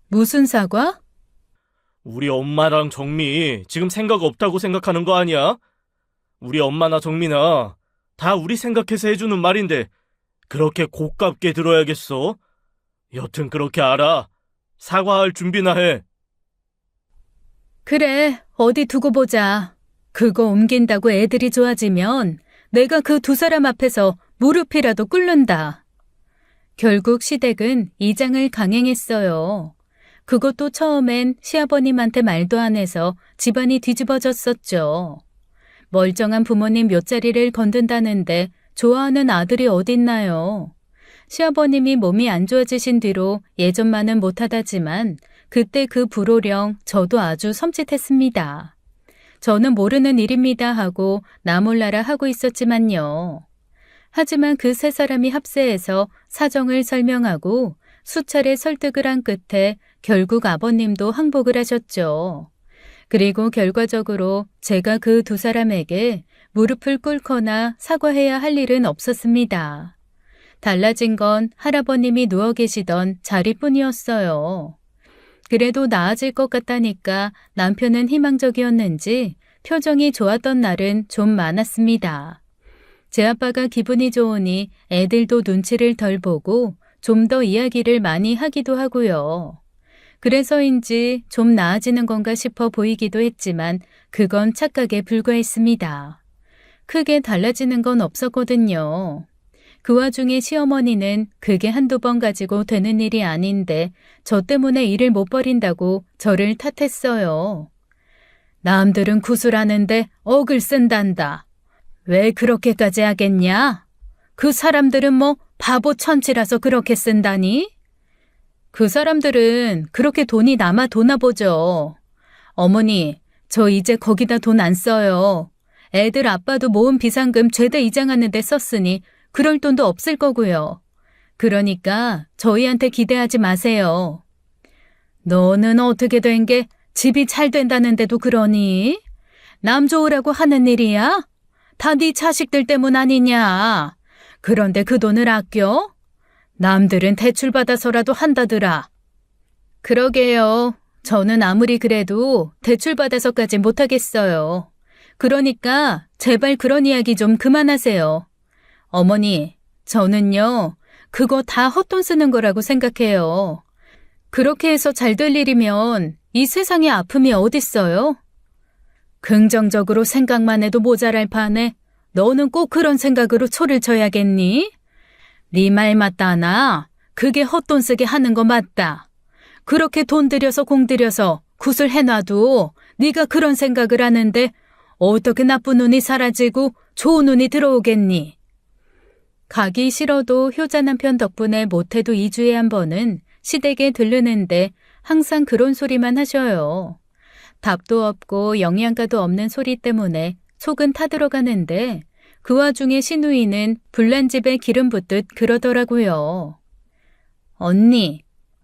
무슨 사과? 우리 엄마랑 정미 지금 생각 없다고 생각하는 거 아니야? 우리 엄마나 정미나 다 우리 생각해서 해주는 말인데 그렇게 고깝게 들어야겠어? 여튼 그렇게 알아. 사과할 준비나 해. 그래, 어디 두고 보자. 그거 옮긴다고 애들이 좋아지면 내가 그 두 사람 앞에서 무릎이라도 꿇는다. 결국 시댁은 이장을 강행했어요. 그것도 처음엔 시아버님한테 말도 안 해서 집안이 뒤집어졌었죠. 멀쩡한 부모님 묘자리를 건든다는데 좋아하는 아들이 어딨나요? 시아버님이 몸이 안 좋아지신 뒤로 예전만은 못하다지만 그때 그 불호령 저도 아주 섬찟했습니다. 저는 모르는 일입니다 하고 나 몰라라 하고 있었지만요. 하지만 그 세 사람이 합세해서 사정을 설명하고 수차례 설득을 한 끝에 결국 아버님도 항복을 하셨죠. 그리고 결과적으로 제가 그 두 사람에게 무릎을 꿇거나 사과해야 할 일은 없었습니다. 달라진 건 할아버님이 누워 계시던 자리뿐이었어요. 그래도 나아질 것 같다니까 남편은 희망적이었는지 표정이 좋았던 날은 좀 많았습니다. 제 아빠가 기분이 좋으니 애들도 눈치를 덜 보고 좀 더 이야기를 많이 하기도 하고요. 그래서인지 좀 나아지는 건가 싶어 보이기도 했지만 그건 착각에 불과했습니다. 크게 달라지는 건 없었거든요. 그 와중에 시어머니는 그게 한두 번 가지고 되는 일이 아닌데 저 때문에 일을 못 벌인다고 저를 탓했어요. 남들은 구슬하는데 억을 쓴단다. 왜 그렇게까지 하겠냐? 그 사람들은 뭐 바보 천치라서 그렇게 쓴다니? 그 사람들은 그렇게 돈이 남아 도나 보죠. 어머니, 저 이제 거기다 돈 안 써요. 애들 아빠도 모은 비상금 죄다 이장하는 데 썼으니 그럴 돈도 없을 거고요. 그러니까 저희한테 기대하지 마세요. 너는 어떻게 된 게 집이 잘 된다는데도 그러니? 남 좋으라고 하는 일이야? 다 네 자식들 때문 아니냐? 그런데 그 돈을 아껴? 남들은 대출받아서라도 한다더라. 그러게요. 저는 아무리 그래도 대출받아서까지 못하겠어요. 그러니까 제발 그런 이야기 좀 그만하세요. 어머니, 저는요, 그거 다 헛돈 쓰는 거라고 생각해요. 그렇게 해서 잘 될 일이면 이 세상에 아픔이 어딨어요? 긍정적으로 생각만 해도 모자랄 판에 너는 꼭 그런 생각으로 초를 쳐야겠니? 네 말 맞다나? 그게 헛돈 쓰게 하는 거 맞다. 그렇게 돈 들여서 공 들여서 굿을 해놔도 네가 그런 생각을 하는데 어떻게 나쁜 운이 사라지고 좋은 운이 들어오겠니? 가기 싫어도 효자 남편 덕분에 못해도 2주에 한 번은 시댁에 들르는데 항상 그런 소리만 하셔요. 답도 없고 영양가도 없는 소리 때문에 속은 타들어가는데 그 와중에 시누이는 불난 집에 기름 붓듯 그러더라고요.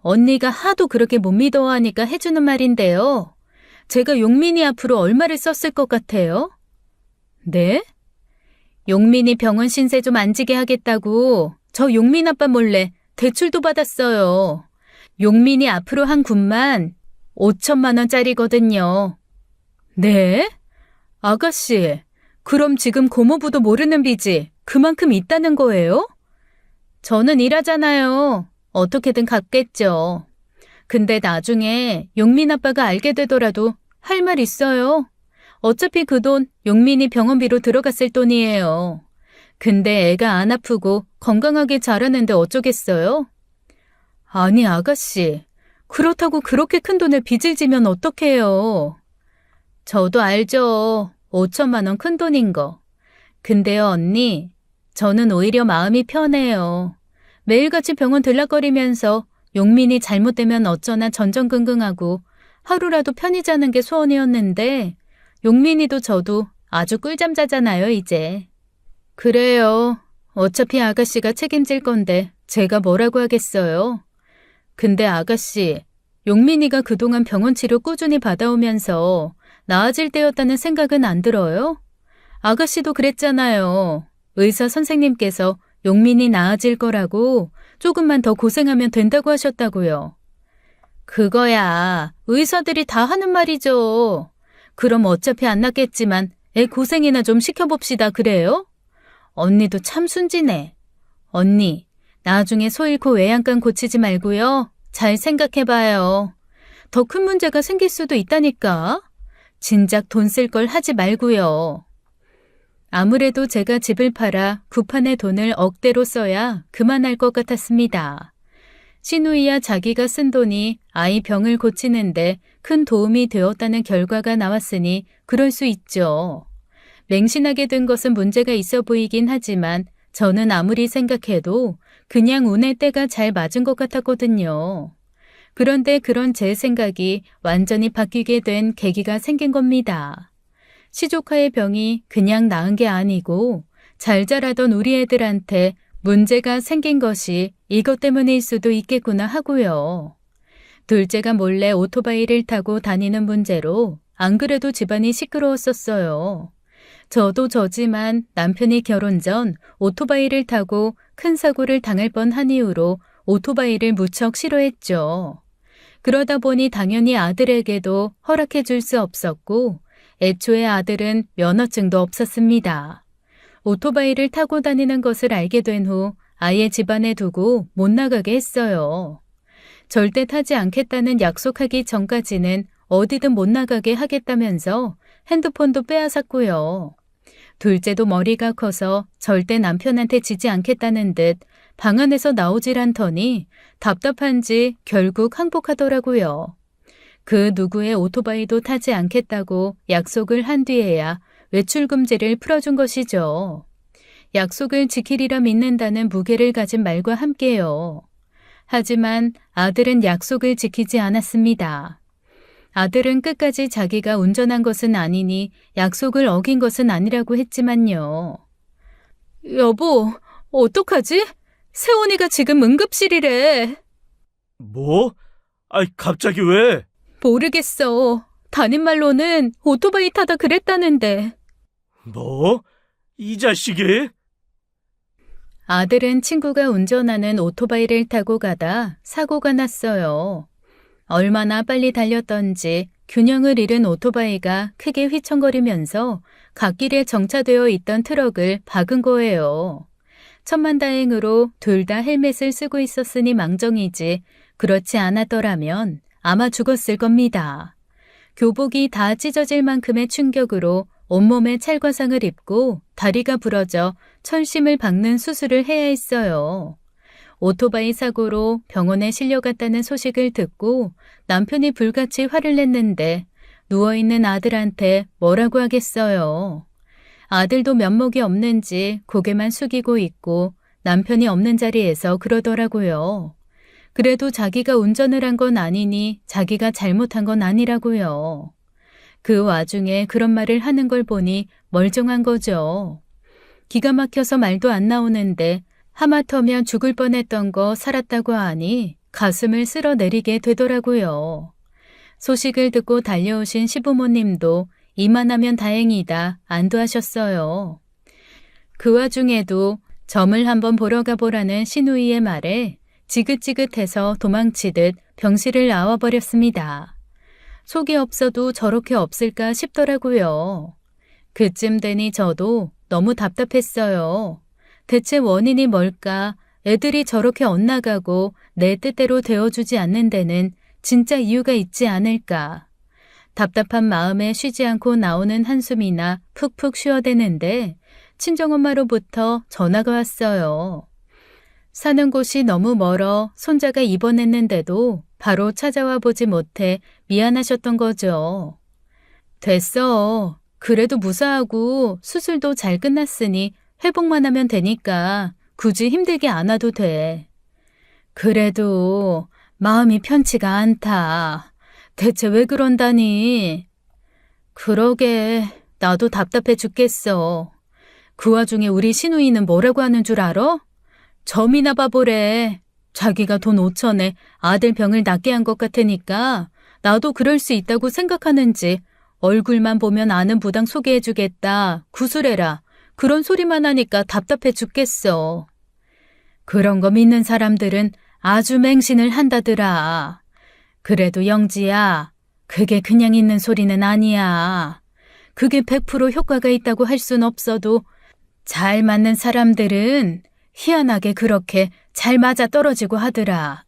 언니가 하도 그렇게 못 믿어하니까 해주는 말인데요. 제가 용민이 앞으로 얼마를 썼을 것 같아요? 네? 용민이 병원 신세 좀 안 지게 하겠다고 저 용민 아빠 몰래 대출도 받았어요. 용민이 앞으로 한 굿만 5천만 원짜리거든요. 네? 아가씨, 그럼 지금 고모부도 모르는 빚이 그만큼 있다는 거예요? 저는 일하잖아요. 어떻게든 갚겠죠. 근데 나중에 용민 아빠가 알게 되더라도 할 말 있어요. 어차피 그 돈 용민이 병원비로 들어갔을 돈이에요. 근데 애가 안 아프고 건강하게 자라는데 어쩌겠어요? 아니 아가씨, 그렇다고 그렇게 큰 돈을 빚을 지면 어떡해요? 저도 알죠. 5천만 원 큰 돈인 거. 근데요 언니, 저는 오히려 마음이 편해요. 매일같이 병원 들락거리면서 용민이 잘못되면 어쩌나 전전긍긍하고 하루라도 편히 자는 게 소원이었는데 용민이도 저도 아주 꿀잠 자잖아요, 이제. 그래요. 어차피 아가씨가 책임질 건데 제가 뭐라고 하겠어요. 근데 아가씨, 용민이가 그동안 병원 치료 꾸준히 받아오면서 나아질 때였다는 생각은 안 들어요? 아가씨도 그랬잖아요. 의사 선생님께서 용민이 나아질 거라고 조금만 더 고생하면 된다고 하셨다고요. 그거야 의사들이 다 하는 말이죠. 그럼 어차피 안 낫겠지만 애 고생이나 좀 시켜봅시다 그래요? 언니도 참 순진해. 언니, 나중에 소 잃고 외양간 고치지 말고요. 잘 생각해봐요. 더 큰 문제가 생길 수도 있다니까. 진작 돈 쓸 걸 하지 말고요. 아무래도 제가 집을 팔아 구판의 돈을 억대로 써야 그만할 것 같았습니다. 시누이야 자기가 쓴 돈이 아이 병을 고치는데 큰 도움이 되었다는 결과가 나왔으니 그럴 수 있죠. 맹신하게 된 것은 문제가 있어 보이긴 하지만 저는 아무리 생각해도 그냥 운의 때가 잘 맞은 것 같았거든요. 그런데 그런 제 생각이 완전히 바뀌게 된 계기가 생긴 겁니다. 시조카의 병이 그냥 나은 게 아니고 잘 자라던 우리 애들한테 문제가 생긴 것이 이것 때문일 수도 있겠구나 하고요. 둘째가 몰래 오토바이를 타고 다니는 문제로 안 그래도 집안이 시끄러웠었어요. 저도 저지만 남편이 결혼 전 오토바이를 타고 큰 사고를 당할 뻔한 이후로 오토바이를 무척 싫어했죠. 그러다 보니 당연히 아들에게도 허락해 줄 수 없었고 애초에 아들은 면허증도 없었습니다. 오토바이를 타고 다니는 것을 알게 된 후 아예 집안에 두고 못 나가게 했어요. 절대 타지 않겠다는 약속하기 전까지는 어디든 못 나가게 하겠다면서 핸드폰도 빼앗았고요. 둘째도 머리가 커서 절대 남편한테 지지 않겠다는 듯 방 안에서 나오질 않더니 답답한지 결국 항복하더라고요. 그 누구의 오토바이도 타지 않겠다고 약속을 한 뒤에야 외출 금지를 풀어준 것이죠. 약속을 지키리라 믿는다는 무게를 가진 말과 함께요. 하지만 아들은 약속을 지키지 않았습니다. 아들은 끝까지 자기가 운전한 것은 아니니 약속을 어긴 것은 아니라고 했지만요. 여보, 어떡하지? 세원이가 지금 응급실이래. 뭐? 아이, 갑자기 왜? 모르겠어. 담임말로는 오토바이 타다 그랬다는데. 뭐? 이 자식이? 아들은 친구가 운전하는 오토바이를 타고 가다 사고가 났어요. 얼마나 빨리 달렸던지 균형을 잃은 오토바이가 크게 휘청거리면서 갓길에 정차되어 있던 트럭을 박은 거예요. 천만다행으로 둘 다 헬멧을 쓰고 있었으니 망정이지 그렇지 않았더라면 아마 죽었을 겁니다. 교복이 다 찢어질 만큼의 충격으로 온몸에 찰과상을 입고 다리가 부러져 철심을 박는 수술을 해야 했어요. 오토바이 사고로 병원에 실려갔다는 소식을 듣고 남편이 불같이 화를 냈는데 누워있는 아들한테 뭐라고 하겠어요. 아들도 면목이 없는지 고개만 숙이고 있고 남편이 없는 자리에서 그러더라고요. 그래도 자기가 운전을 한 건 아니니 자기가 잘못한 건 아니라고요. 그 와중에 그런 말을 하는 걸 보니 멀쩡한 거죠. 기가 막혀서 말도 안 나오는데 하마터면 죽을 뻔했던 거 살았다고 하니 가슴을 쓸어내리게 되더라고요. 소식을 듣고 달려오신 시부모님도 이만하면 다행이다 안도하셨어요. 그 와중에도 점을 한번 보러 가보라는 시누이의 말에 지긋지긋해서 도망치듯 병실을 나와버렸습니다. 속이 없어도 저렇게 없을까 싶더라고요. 그쯤 되니 저도 너무 답답했어요. 대체 원인이 뭘까? 애들이 저렇게 엇나가고 내 뜻대로 되어주지 않는 데는 진짜 이유가 있지 않을까? 답답한 마음에 쉬지 않고 나오는 한숨이나 푹푹 쉬어대는데 친정엄마로부터 전화가 왔어요. 사는 곳이 너무 멀어 손자가 입원했는데도 바로 찾아와 보지 못해 미안하셨던 거죠. 됐어. 그래도 무사하고 수술도 잘 끝났으니 회복만 하면 되니까 굳이 힘들게 안 와도 돼. 그래도 마음이 편치가 않다. 대체 왜 그런다니? 그러게 나도 답답해 죽겠어. 그 와중에 우리 시누이는 뭐라고 하는 줄 알아? 점이나 봐보래. 자기가 돈 5천에 아들 병을 낫게 한 것 같으니까 나도 그럴 수 있다고 생각하는지 얼굴만 보면 아는 부당 소개해주겠다. 구술해라. 그런 소리만 하니까 답답해 죽겠어. 그런 거 믿는 사람들은 아주 맹신을 한다더라. 그래도 영지야, 그게 그냥 있는 소리는 아니야. 그게 100% 효과가 있다고 할 순 없어도 잘 맞는 사람들은 희한하게 그렇게 잘 맞아 떨어지고 하더라.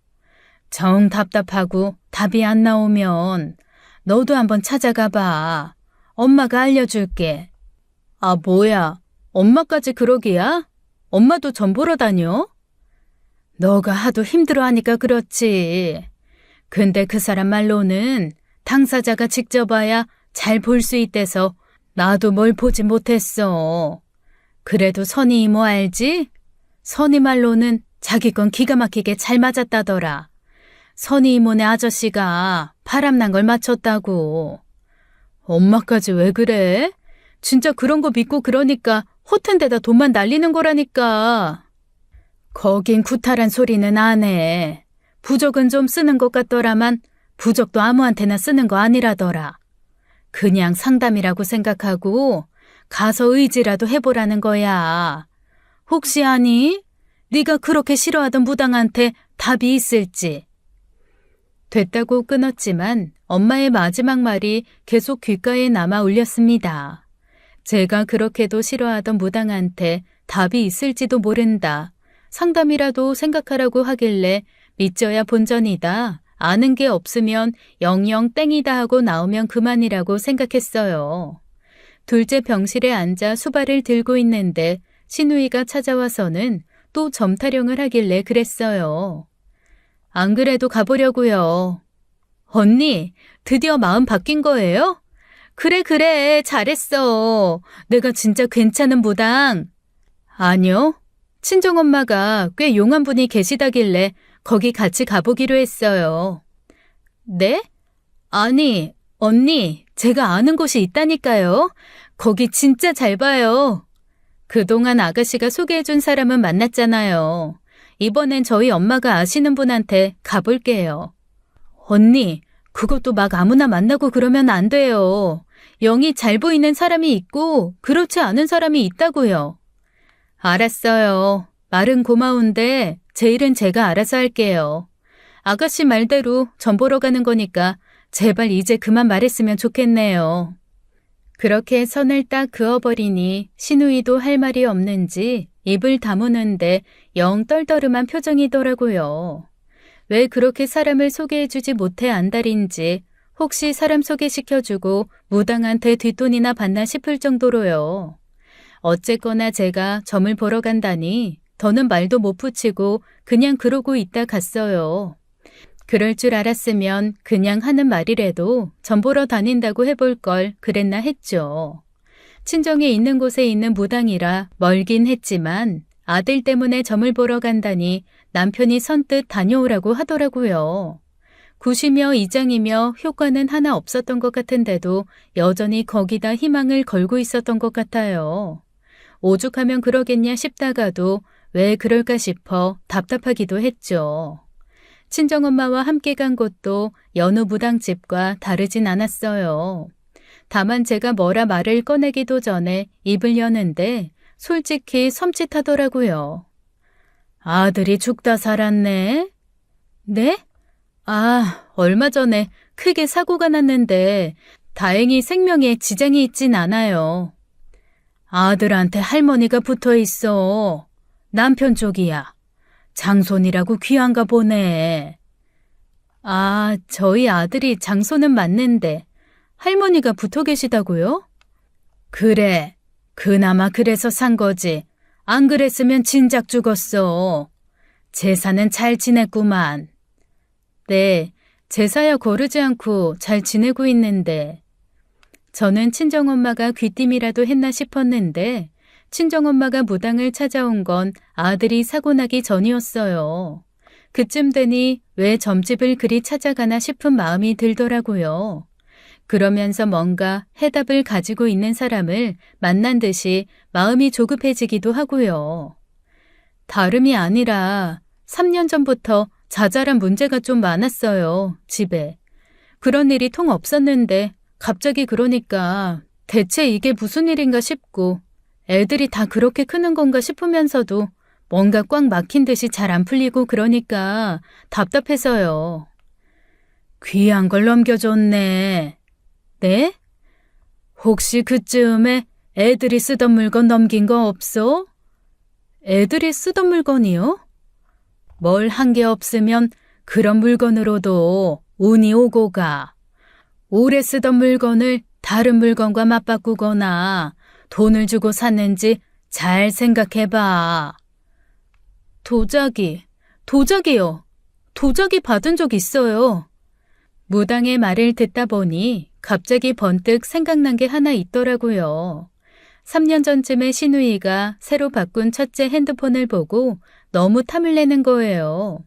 정 답답하고 답이 안 나오면 너도 한번 찾아가 봐. 엄마가 알려줄게. 아, 뭐야? 엄마까지 그러기야? 엄마도 점 보러 다녀? 너가 하도 힘들어하니까 그렇지. 근데 그 사람 말로는 당사자가 직접 와야 잘 볼 수 있대서 나도 뭘 보지 못했어. 그래도 선희 이모 알지? 선희 말로는 자기 건 기가 막히게 잘 맞았다더라. 선희 이모네 아저씨가 바람난 걸 맞췄다고. 엄마까지 왜 그래? 진짜 그런 거 믿고 그러니까 허튼 데다 돈만 날리는 거라니까. 거긴 구탈한 소리는 안 해. 부적은 좀 쓰는 것 같더라만 부적도 아무한테나 쓰는 거 아니라더라. 그냥 상담이라고 생각하고 가서 의지라도 해보라는 거야. 혹시 아니? 네가 그렇게 싫어하던 무당한테 답이 있을지. 됐다고 끊었지만 엄마의 마지막 말이 계속 귓가에 남아 울렸습니다. 제가 그렇게도 싫어하던 무당한테 답이 있을지도 모른다. 상담이라도 생각하라고 하길래 믿져야 본전이다. 아는 게 없으면 영영 땡이다 하고 나오면 그만이라고 생각했어요. 둘째 병실에 앉아 수발을 들고 있는데 시누이가 찾아와서는 또 점 타령을 하길래 그랬어요. 안 그래도 가보려고요. 언니, 드디어 마음 바뀐 거예요? 그래, 잘했어. 내가 진짜 괜찮은 무당. 아니요. 친정엄마가 꽤 용한 분이 계시다길래 거기 같이 가보기로 했어요. 네? 아니, 언니, 제가 아는 곳이 있다니까요. 거기 진짜 잘 봐요. 그동안 아가씨가 소개해준 사람은 만났잖아요. 이번엔 저희 엄마가 아시는 분한테 가볼게요. 언니, 그것도 막 아무나 만나고 그러면 안 돼요. 영이 잘 보이는 사람이 있고 그렇지 않은 사람이 있다고요. 알았어요. 말은 고마운데 제 일은 제가 알아서 할게요. 아가씨 말대로 전 보러 가는 거니까 제발 이제 그만 말했으면 좋겠네요. 그렇게 선을 딱 그어버리니 신우이도 할 말이 없는지 입을 다무는데 영 떨떠름한 표정이더라고요. 왜 그렇게 사람을 소개해주지 못해 안달인지 혹시 사람 소개시켜주고 무당한테 뒷돈이나 받나 싶을 정도로요. 어쨌거나 제가 점을 보러 간다니 더는 말도 못 붙이고 그냥 그러고 있다 갔어요. 그럴 줄 알았으면 그냥 하는 말이라도 점 보러 다닌다고 해볼 걸 그랬나 했죠. 친정에 있는 곳에 있는 무당이라 멀긴 했지만 아들 때문에 점을 보러 간다니 남편이 선뜻 다녀오라고 하더라고요. 굿이며 이장이며 효과는 하나 없었던 것 같은데도 여전히 거기다 희망을 걸고 있었던 것 같아요. 오죽하면 그러겠냐 싶다가도 왜 그럴까 싶어 답답하기도 했죠. 친정엄마와 함께 간 곳도 여느 무당집과 다르진 않았어요. 다만 제가 뭐라 말을 꺼내기도 전에 입을 여는데 솔직히 섬찟하더라고요. 아들이 죽다 살았네? 네? 얼마 전에 크게 사고가 났는데 다행히 생명에 지장이 있진 않아요. 아들한테 할머니가 붙어 있어. 남편 쪽이야. 장손이라고 귀한가 보네. 저희 아들이 장손은 맞는데 할머니가 붙어 계시다고요? 그래. 그나마 그래서 산 거지. 안 그랬으면 진작 죽었어. 제사는 잘 지냈구만. 네, 제사야 거르지 않고 잘 지내고 있는데. 저는 친정엄마가 귀띔이라도 했나 싶었는데 친정엄마가 무당을 찾아온 건 아들이 사고 나기 전이었어요. 그쯤 되니 왜 점집을 그리 찾아가나 싶은 마음이 들더라고요. 그러면서 뭔가 해답을 가지고 있는 사람을 만난 듯이 마음이 조급해지기도 하고요. 다름이 아니라 3년 전부터 자잘한 문제가 좀 많았어요, 집에. 그런 일이 통 없었는데 갑자기 그러니까 대체 이게 무슨 일인가 싶고 애들이 다 그렇게 크는 건가 싶으면서도 뭔가 꽉 막힌 듯이 잘 안 풀리고 그러니까 답답해서요. 귀한 걸 넘겨줬네. 네? 혹시 그쯤에 애들이 쓰던 물건 넘긴 거 없어? 애들이 쓰던 물건이요? 뭘 한 게 없으면 그런 물건으로도 운이 오고 가. 오래 쓰던 물건을 다른 물건과 맞바꾸거나 돈을 주고 샀는지 잘 생각해봐. 도자기요. 도자기 받은 적 있어요. 무당의 말을 듣다 보니 갑자기 번뜩 생각난 게 하나 있더라고요. 3년 전쯤에 시누이가 새로 바꾼 첫째 핸드폰을 보고 너무 탐을 내는 거예요.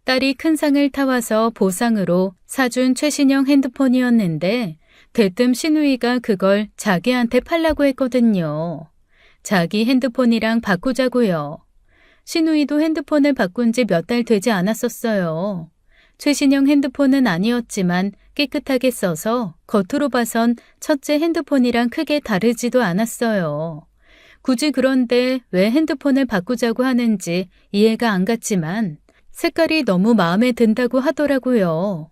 딸이 큰 상을 타와서 보상으로 사준 최신형 핸드폰이었는데 대뜸 시누이가 그걸 자기한테 팔라고 했거든요. 자기 핸드폰이랑 바꾸자고요. 시누이도 핸드폰을 바꾼 지 몇 달 되지 않았었어요. 최신형 핸드폰은 아니었지만 깨끗하게 써서 겉으로 봐선 첫째 핸드폰이랑 크게 다르지도 않았어요. 굳이 그런데 왜 핸드폰을 바꾸자고 하는지 이해가 안 갔지만 색깔이 너무 마음에 든다고 하더라고요.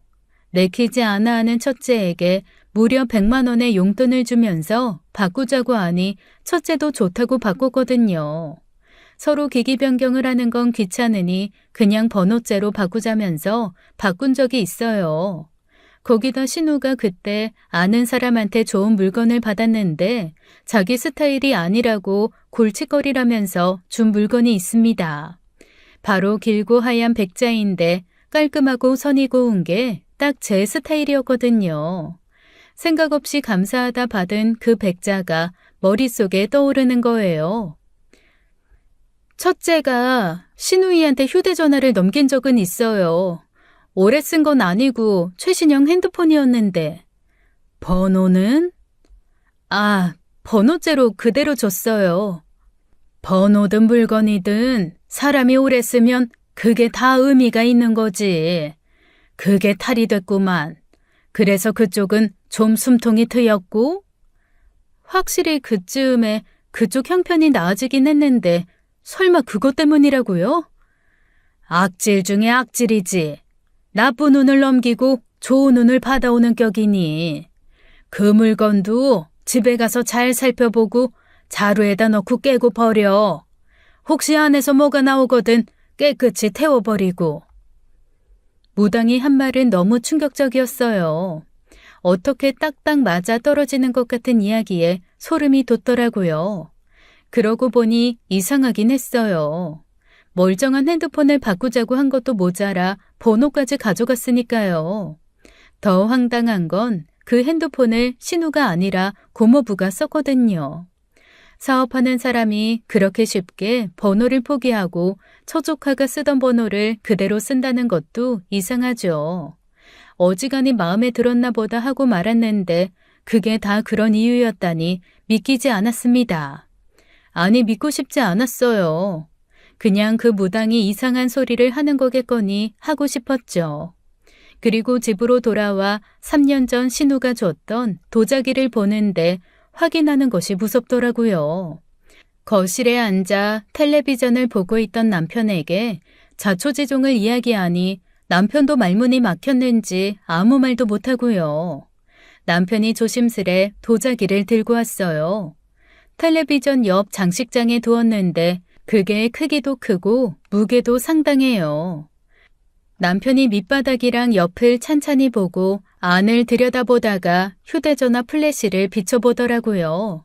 내키지 않아 하는 첫째에게 무려 100만 원의 용돈을 주면서 바꾸자고 하니 첫째도 좋다고 바꿨거든요. 서로 기기 변경을 하는 건 귀찮으니 그냥 번호째로 바꾸자면서 바꾼 적이 있어요. 거기다 신우가 그때 아는 사람한테 좋은 물건을 받았는데 자기 스타일이 아니라고 골칫거리라면서 준 물건이 있습니다. 바로 길고 하얀 백자인데 깔끔하고 선이 고운 게 딱 제 스타일이었거든요. 생각 없이 감사하다 받은 그 백자가 머릿속에 떠오르는 거예요. 첫째가 신우이한테 휴대전화를 넘긴 적은 있어요. 오래 쓴 건 아니고 최신형 핸드폰이었는데. 번호는? 번호째로 그대로 줬어요. 번호든 물건이든 사람이 오래 쓰면 그게 다 의미가 있는 거지. 그게 탈이 됐구만. 그래서 그쪽은 좀 숨통이 트였고? 확실히 그쯤에 그쪽 형편이 나아지긴 했는데 설마 그것 때문이라고요? 악질 중에 악질이지. 나쁜 운을 넘기고 좋은 운을 받아오는 격이니 그 물건도 집에 가서 잘 살펴보고 자루에다 넣고 깨고 버려. 혹시 안에서 뭐가 나오거든 깨끗이 태워버리고. 무당이 한 말은 너무 충격적이었어요. 어떻게 딱딱 맞아 떨어지는 것 같은 이야기에 소름이 돋더라고요. 그러고 보니 이상하긴 했어요. 멀쩡한 핸드폰을 바꾸자고 한 것도 모자라 번호까지 가져갔으니까요. 더 황당한 건 그 핸드폰을 신우가 아니라 고모부가 썼거든요. 사업하는 사람이 그렇게 쉽게 번호를 포기하고 처조카가 쓰던 번호를 그대로 쓴다는 것도 이상하죠. 어지간히 마음에 들었나 보다 하고 말았는데 그게 다 그런 이유였다니 믿기지 않았습니다. 아니 믿고 싶지 않았어요. 그냥 그 무당이 이상한 소리를 하는 거겠거니 하고 싶었죠. 그리고 집으로 돌아와 3년 전 신우가 줬던 도자기를 보는데 확인하는 것이 무섭더라고요. 거실에 앉아 텔레비전을 보고 있던 남편에게 자초지종을 이야기하니 남편도 말문이 막혔는지 아무 말도 못하고요. 남편이 조심스레 도자기를 들고 왔어요. 텔레비전 옆 장식장에 두었는데 그게 크기도 크고 무게도 상당해요. 남편이 밑바닥이랑 옆을 찬찬히 보고 안을 들여다보다가 휴대전화 플래시를 비춰보더라고요.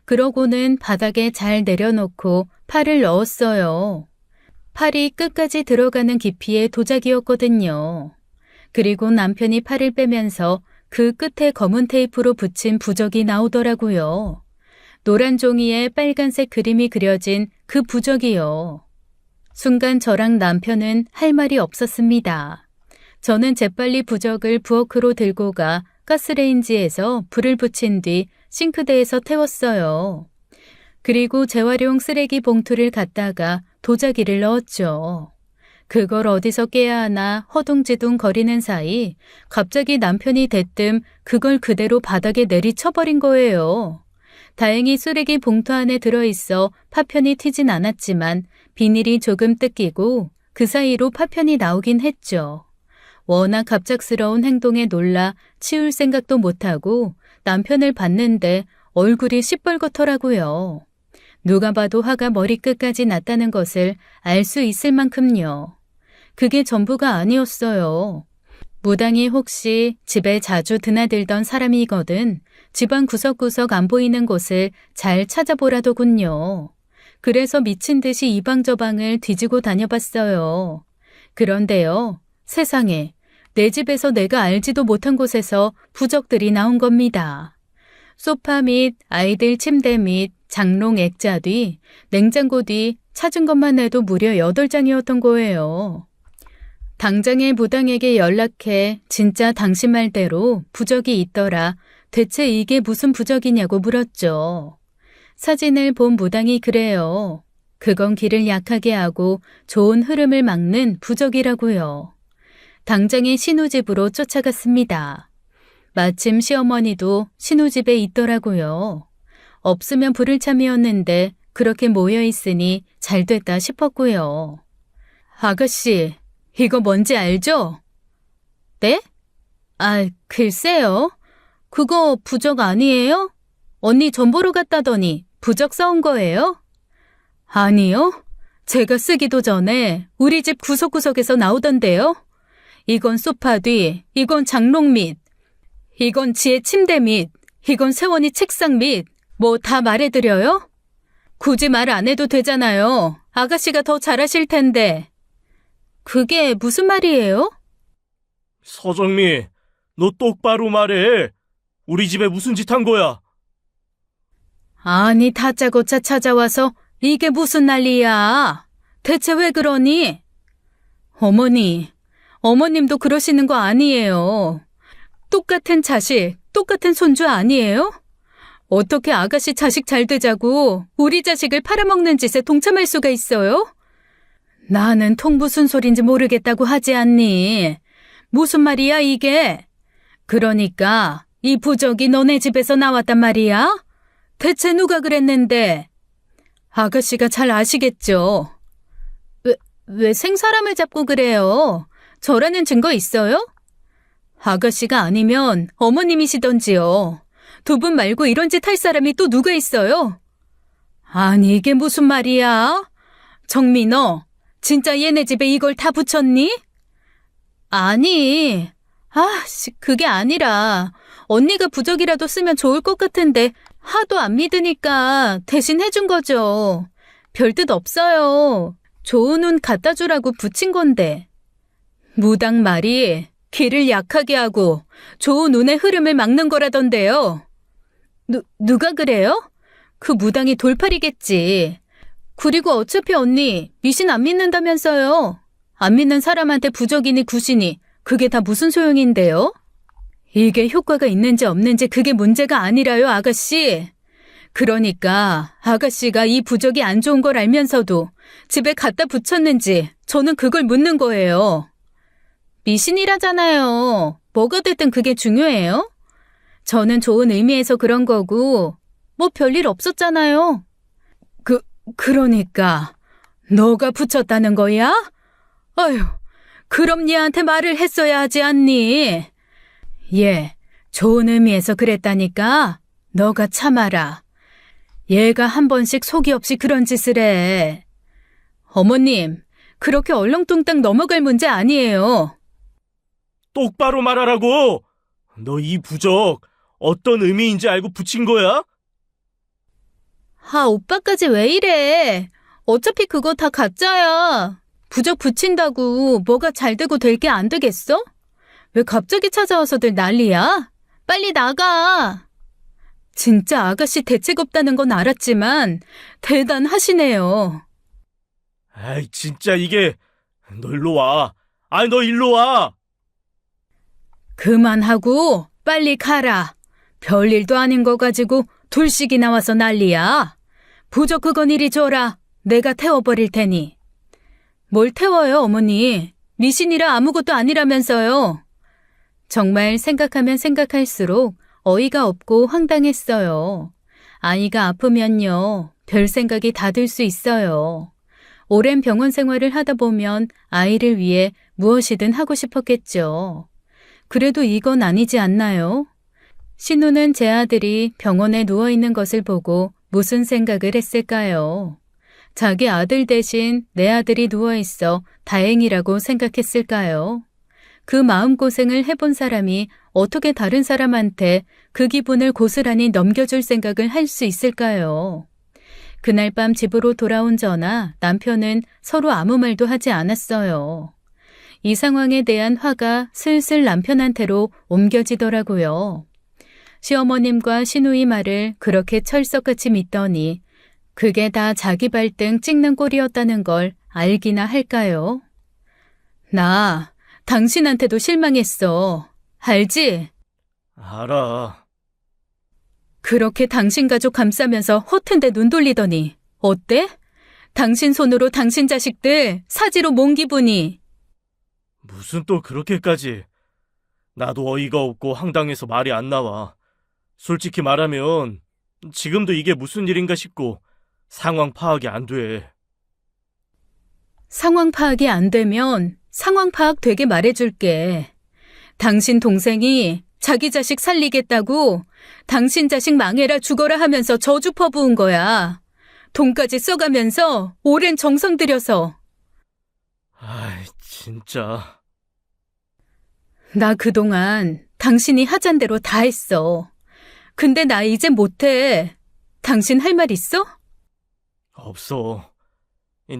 그러고는 바닥에 잘 내려놓고 팔을 넣었어요. 팔이 끝까지 들어가는 깊이의 도자기였거든요. 그리고 남편이 팔을 빼면서 그 끝에 검은 테이프로 붙인 부적이 나오더라고요. 노란 종이에 빨간색 그림이 그려진 그 부적이요. 순간 저랑 남편은 할 말이 없었습니다. 저는 재빨리 부적을 부엌으로 들고 가 가스레인지에서 불을 붙인 뒤 싱크대에서 태웠어요. 그리고 재활용 쓰레기 봉투를 갖다가 도자기를 넣었죠. 그걸 어디서 깨야 하나 허둥지둥 거리는 사이 갑자기 남편이 대뜸 그걸 그대로 바닥에 내리쳐버린 거예요. 다행히 쓰레기 봉투 안에 들어있어 파편이 튀진 않았지만 비닐이 조금 뜯기고 그 사이로 파편이 나오긴 했죠. 워낙 갑작스러운 행동에 놀라 치울 생각도 못하고 남편을 봤는데 얼굴이 시뻘겋더라고요. 누가 봐도 화가 머리끝까지 났다는 것을 알 수 있을 만큼요. 그게 전부가 아니었어요. 무당이 혹시 집에 자주 드나들던 사람이거든 집안 구석구석 안 보이는 곳을 잘 찾아보라더군요. 그래서 미친 듯이 이방저방을 뒤지고 다녀봤어요. 그런데요, 세상에 내 집에서 내가 알지도 못한 곳에서 부적들이 나온 겁니다. 소파 및 아이들 침대 및 장롱 액자 뒤, 냉장고 뒤 찾은 것만 해도 무려 8장이었던 거예요. 당장에 무당에게 연락해 진짜 당신 말대로 부적이 있더라. 대체 이게 무슨 부적이냐고 물었죠. 사진을 본 무당이 그래요. 그건 길을 약하게 하고 좋은 흐름을 막는 부적이라고요. 당장에 신우집으로 쫓아갔습니다. 마침 시어머니도 신우집에 있더라고요. 없으면 부를 참이었는데 그렇게 모여있으니 잘됐다 싶었고요. 아가씨, 이거 뭔지 알죠? 네? 아, 글쎄요. 그거 부적 아니에요? 언니 전 보러 갔다더니 부적 써온 거예요? 아니요. 제가 쓰기도 전에 우리 집 구석구석에서 나오던데요. 이건 소파 뒤, 이건 장롱 밑, 이건 지혜 침대 밑, 이건 세원이 책상 밑, 뭐 다 말해드려요? 굳이 말 안 해도 되잖아요. 아가씨가 더 잘하실 텐데. 그게 무슨 말이에요? 서정미, 너 똑바로 말해. 우리 집에 무슨 짓 한 거야? 아니 다짜고짜 찾아와서 이게 무슨 난리야. 대체 왜 그러니? 어머니, 어머님도 그러시는 거 아니에요. 똑같은 자식, 똑같은 손주 아니에요? 어떻게 아가씨 자식 잘 되자고 우리 자식을 팔아먹는 짓에 동참할 수가 있어요? 나는 통 무슨 소린지 모르겠다고 하지 않니? 무슨 말이야 이게? 그러니까 이 부적이 너네 집에서 나왔단 말이야? 대체 누가 그랬는데? 아가씨가 잘 아시겠죠? 왜 생사람을 잡고 그래요? 저라는 증거 있어요? 아가씨가 아니면 어머님이시던지요. 두 분 말고 이런 짓 할 사람이 또 누가 있어요? 아니, 이게 무슨 말이야? 정미, 너 진짜 얘네 집에 이걸 다 붙였니? 아니, 그게 아니라 언니가 부적이라도 쓰면 좋을 것 같은데 하도 안 믿으니까 대신 해준 거죠. 별뜻 없어요. 좋은 운 갖다 주라고 붙인 건데. 무당 말이 길을 약하게 하고 좋은 운의 흐름을 막는 거라던데요. 누가 그래요? 그 무당이 돌팔이겠지. 그리고 어차피 언니 미신 안 믿는다면서요. 안 믿는 사람한테 부적이니 구신이 그게 다 무슨 소용인데요? 이게 효과가 있는지 없는지 그게 문제가 아니라요, 아가씨. 그러니까 아가씨가 이 부적이 안 좋은 걸 알면서도 집에 갖다 붙였는지 저는 그걸 묻는 거예요. 미신이라잖아요. 뭐가 됐든 그게 중요해요? 저는 좋은 의미에서 그런 거고 뭐 별일 없었잖아요. 그러니까 너가 붙였다는 거야? 아휴, 그럼 얘한테 말을 했어야 하지 않니? 얘 좋은 의미에서 그랬다니까 너가 참아라. 얘가 한 번씩 속이 없이 그런 짓을 해. 어머님, 그렇게 얼렁뚱땅 넘어갈 문제 아니에요. 똑바로 말하라고! 너 이 부적 어떤 의미인지 알고 붙인 거야? 오빠까지 왜 이래? 어차피 그거 다 가짜야. 부적 붙인다고 뭐가 잘 되고 될 게 안 되겠어? 왜 갑자기 찾아와서들 난리야? 빨리 나가. 진짜 아가씨 대책 없다는 건 알았지만 대단하시네요. 아이, 진짜 이게... 너 일로 와. 아니, 너 일로 와. 그만하고 빨리 가라. 별일도 아닌 거 가지고 둘씩이 나와서 난리야. 부적 그건 이리 줘라. 내가 태워버릴 테니. 뭘 태워요, 어머니? 미신이라 아무것도 아니라면서요. 정말 생각하면 생각할수록 어이가 없고 황당했어요. 아이가 아프면요, 별 생각이 다 들 수 있어요. 오랜 병원 생활을 하다 보면 아이를 위해 무엇이든 하고 싶었겠죠. 그래도 이건 아니지 않나요? 신우는 제 아들이 병원에 누워있는 것을 보고 무슨 생각을 했을까요? 자기 아들 대신 내 아들이 누워있어 다행이라고 생각했을까요? 그 마음고생을 해본 사람이 어떻게 다른 사람한테 그 기분을 고스란히 넘겨줄 생각을 할 수 있을까요? 그날 밤 집으로 돌아온 저나 남편은 서로 아무 말도 하지 않았어요. 이 상황에 대한 화가 슬슬 남편한테로 옮겨지더라고요. 시어머님과 시누이 말을 그렇게 철석같이 믿더니 그게 다 자기 발등 찍는 꼴이었다는 걸 알기나 할까요? 나 당신한테도 실망했어. 알지? 알아. 그렇게 당신 가족 감싸면서 허튼데 눈 돌리더니 어때? 당신 손으로 당신 자식들 사지로 몬 기분이. 무슨 또 그렇게까지. 나도 어이가 없고 황당해서 말이 안 나와. 솔직히 말하면 지금도 이게 무슨 일인가 싶고 상황 파악이 안 돼. 상황 파악이 안 되면 상황 파악 되게 말해줄게. 당신 동생이 자기 자식 살리겠다고 당신 자식 망해라 죽어라 하면서 저주 퍼부은 거야. 돈까지 써가면서 오랜 정성 들여서. 아이, 진짜. 나 그동안 당신이 하잔 대로 다 했어. 근데 나 이제 못해. 당신 할 말 있어? 없어.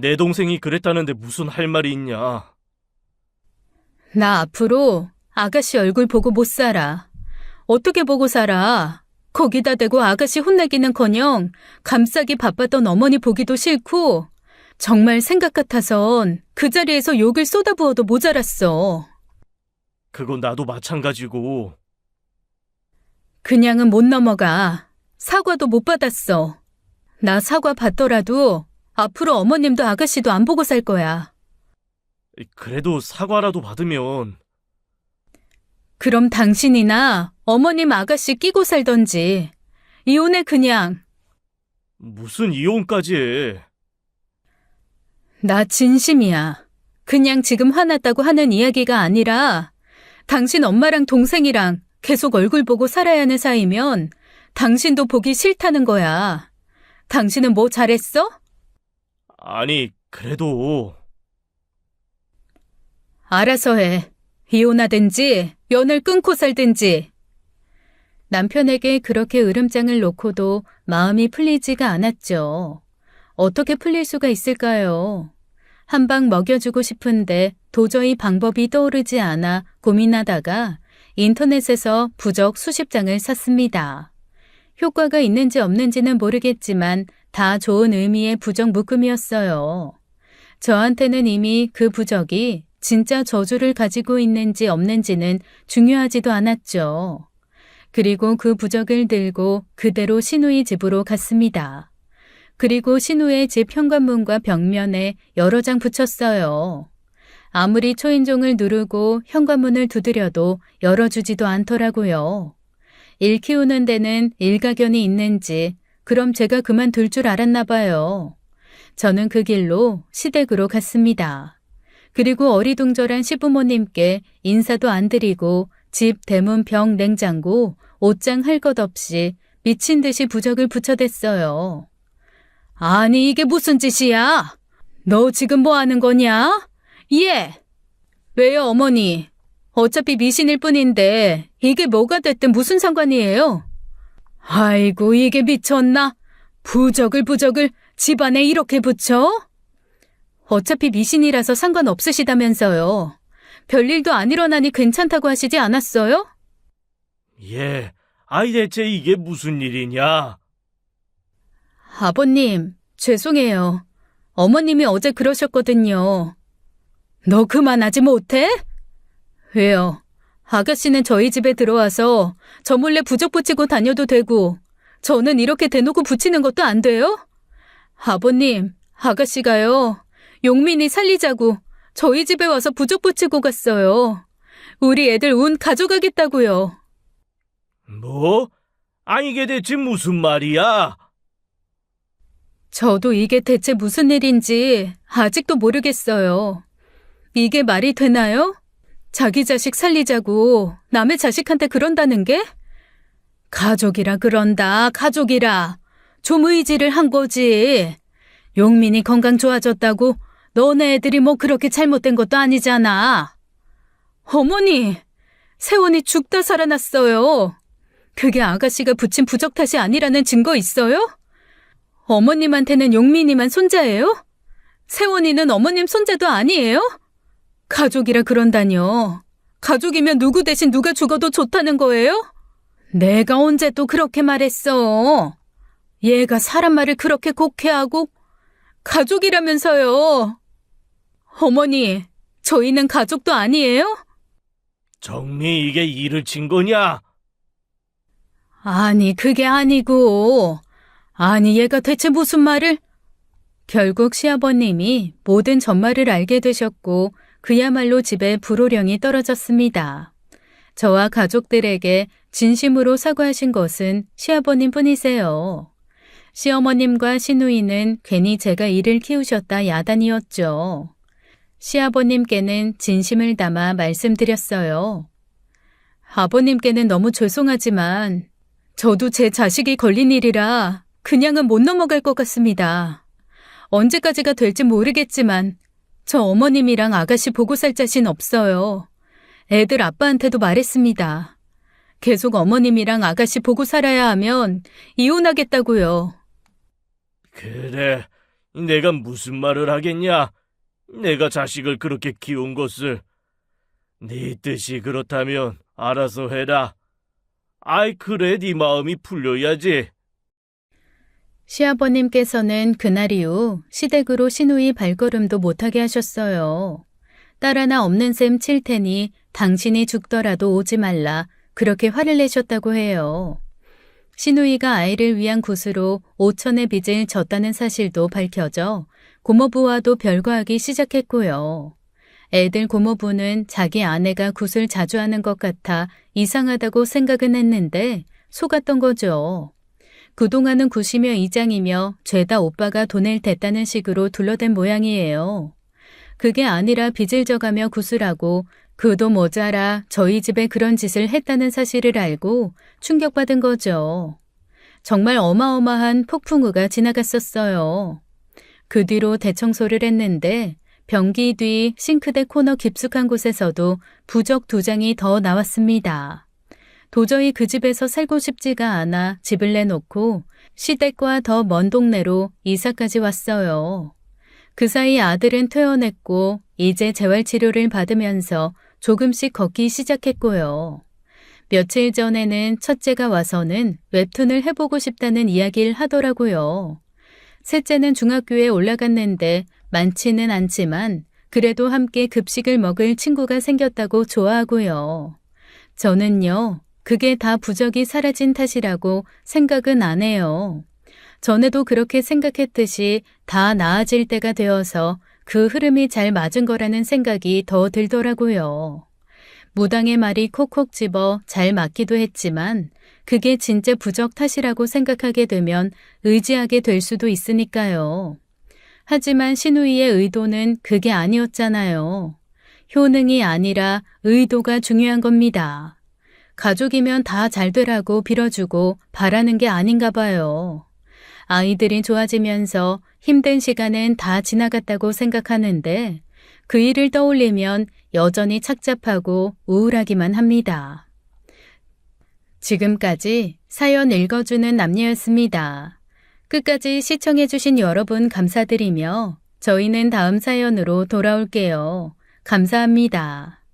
내 동생이 그랬다는데 무슨 할 말이 있냐. 나 앞으로 아가씨 얼굴 보고 못 살아. 어떻게 보고 살아? 거기다 대고 아가씨 혼내기는커녕 감싸기 바빴던 어머니 보기도 싫고 정말 생각 같아선 그 자리에서 욕을 쏟아부어도 모자랐어. 그건 나도 마찬가지고. 그냥은 못 넘어가. 사과도 못 받았어. 나 사과 받더라도 앞으로 어머님도 아가씨도 안 보고 살 거야. 그래도 사과라도 받으면. 그럼 당신이나 어머님 아가씨 끼고 살던지. 이혼해 그냥. 무슨 이혼까지 해. 나 진심이야. 그냥 지금 화났다고 하는 이야기가 아니라 당신 엄마랑 동생이랑 계속 얼굴 보고 살아야 하는 사이면 당신도 보기 싫다는 거야. 당신은 뭐 잘했어? 아니, 그래도 알아서 해. 이혼하든지 연을 끊고 살든지. 남편에게 그렇게 으름장을 놓고도 마음이 풀리지가 않았죠. 어떻게 풀릴 수가 있을까요? 한 방 먹여주고 싶은데 도저히 방법이 떠오르지 않아 고민하다가 인터넷에서 부적 수십 장을 샀습니다. 효과가 있는지 없는지는 모르겠지만 다 좋은 의미의 부적 묶음이었어요. 저한테는 이미 그 부적이 진짜 저주를 가지고 있는지 없는지는 중요하지도 않았죠. 그리고 그 부적을 들고 그대로 신우이 집으로 갔습니다. 그리고 신우의 집 현관문과 벽면에 여러 장 붙였어요. 아무리 초인종을 누르고 현관문을 두드려도 열어주지도 않더라고요. 일 키우는 데는 일가견이 있는지 그럼 제가 그만둘 줄 알았나 봐요. 저는 그 길로 시댁으로 갔습니다. 그리고 어리둥절한 시부모님께 인사도 안 드리고 집 대문 벽 냉장고 옷장 할 것 없이 미친 듯이 부적을 붙여댔어요. 아니 이게 무슨 짓이야? 너 지금 뭐 하는 거냐? 예. 왜요 어머니? 어차피 미신일 뿐인데 이게 뭐가 됐든 무슨 상관이에요? 아이고 이게 미쳤나? 부적을 집안에 이렇게 붙여? 어차피 미신이라서 상관없으시다면서요. 별일도 안 일어나니 괜찮다고 하시지 않았어요? 예, 아이 대체 이게 무슨 일이냐? 아버님, 죄송해요. 어머님이 어제 그러셨거든요. 너 그만하지 못해? 왜요? 아가씨는 저희 집에 들어와서 저 몰래 부적 붙이고 다녀도 되고 저는 이렇게 대놓고 붙이는 것도 안 돼요? 아버님, 아가씨가요. 용민이 살리자고 저희 집에 와서 부적 붙이고 갔어요. 우리 애들 운 가져가겠다고요. 뭐? 아니 이게 대체 무슨 말이야? 저도 이게 대체 무슨 일인지 아직도 모르겠어요. 이게 말이 되나요? 자기 자식 살리자고 남의 자식한테 그런다는 게? 가족이라 그런다, 가족이라. 좀 의지를 한 거지. 용민이 건강 좋아졌다고 너네 애들이 뭐 그렇게 잘못된 것도 아니잖아. 어머니, 세원이 죽다 살아났어요. 그게 아가씨가 붙인 부적 탓이 아니라는 증거 있어요? 어머님한테는 용민이만 손자예요? 세원이는 어머님 손자도 아니에요? 가족이라 그런다뇨. 가족이면 누구 대신 누가 죽어도 좋다는 거예요? 내가 언제 또 그렇게 말했어. 얘가 사람 말을 그렇게 곡해하고 가족이라면서요. 어머니, 저희는 가족도 아니에요? 정미 이게 일을 친 거냐? 아니, 그게 아니고. 아니, 얘가 대체 무슨 말을? 결국 시아버님이 모든 전말을 알게 되셨고 그야말로 집에 불호령이 떨어졌습니다. 저와 가족들에게 진심으로 사과하신 것은 시아버님 뿐이세요. 시어머님과 시누이는 괜히 제가 일을 키우셨다 야단이었죠. 시아버님께는 진심을 담아 말씀드렸어요. 아버님께는 너무 죄송하지만 저도 제 자식이 걸린 일이라 그냥은 못 넘어갈 것 같습니다. 언제까지가 될지 모르겠지만 저 어머님이랑 아가씨 보고 살 자신 없어요. 애들 아빠한테도 말했습니다. 계속 어머님이랑 아가씨 보고 살아야 하면 이혼하겠다고요. 그래, 내가 무슨 말을 하겠냐? 내가 자식을 그렇게 키운 것을. 네 뜻이 그렇다면 알아서 해라. 아이 그래 네 마음이 풀려야지. 시아버님께서는 그날 이후 시댁으로 시누이 발걸음도 못하게 하셨어요. 딸 하나 없는 셈 칠 테니 당신이 죽더라도 오지 말라 그렇게 화를 내셨다고 해요. 시누이가 아이를 위한 굿으로 5천의 빚을 졌다는 사실도 밝혀져 고모부와도 별거하기 시작했고요. 애들 고모부는 자기 아내가 굿을 자주 하는 것 같아 이상하다고 생각은 했는데 속았던 거죠. 그동안은 굿이며 이장이며 죄다 오빠가 돈을 댔다는 식으로 둘러댄 모양이에요. 그게 아니라 빚을 져가며 구슬하고 그도 모자라 저희 집에 그런 짓을 했다는 사실을 알고 충격받은 거죠. 정말 어마어마한 폭풍우가 지나갔었어요. 그 뒤로 대청소를 했는데 변기 뒤 싱크대 코너 깊숙한 곳에서도 부적 2장이 더 나왔습니다. 도저히 그 집에서 살고 싶지가 않아 집을 내놓고 시댁과 더 먼 동네로 이사까지 왔어요. 그 사이 아들은 퇴원했고 이제 재활치료를 받으면서 조금씩 걷기 시작했고요. 며칠 전에는 첫째가 와서는 웹툰을 해보고 싶다는 이야기를 하더라고요. 셋째는 중학교에 올라갔는데 많지는 않지만 그래도 함께 급식을 먹을 친구가 생겼다고 좋아하고요. 저는요, 그게 다 부적이 사라진 탓이라고 생각은 안 해요. 전에도 그렇게 생각했듯이 다 나아질 때가 되어서 그 흐름이 잘 맞은 거라는 생각이 더 들더라고요. 무당의 말이 콕콕 집어 잘 맞기도 했지만 그게 진짜 부적 탓이라고 생각하게 되면 의지하게 될 수도 있으니까요. 하지만 신우이의 의도는 그게 아니었잖아요. 효능이 아니라 의도가 중요한 겁니다. 가족이면 다 잘 되라고 빌어주고 바라는 게 아닌가 봐요. 아이들이 좋아지면서 힘든 시간은 다 지나갔다고 생각하는데 그 일을 떠올리면 여전히 착잡하고 우울하기만 합니다. 지금까지 사연 읽어주는 남녀였습니다. 끝까지 시청해주신 여러분 감사드리며 저희는 다음 사연으로 돌아올게요. 감사합니다.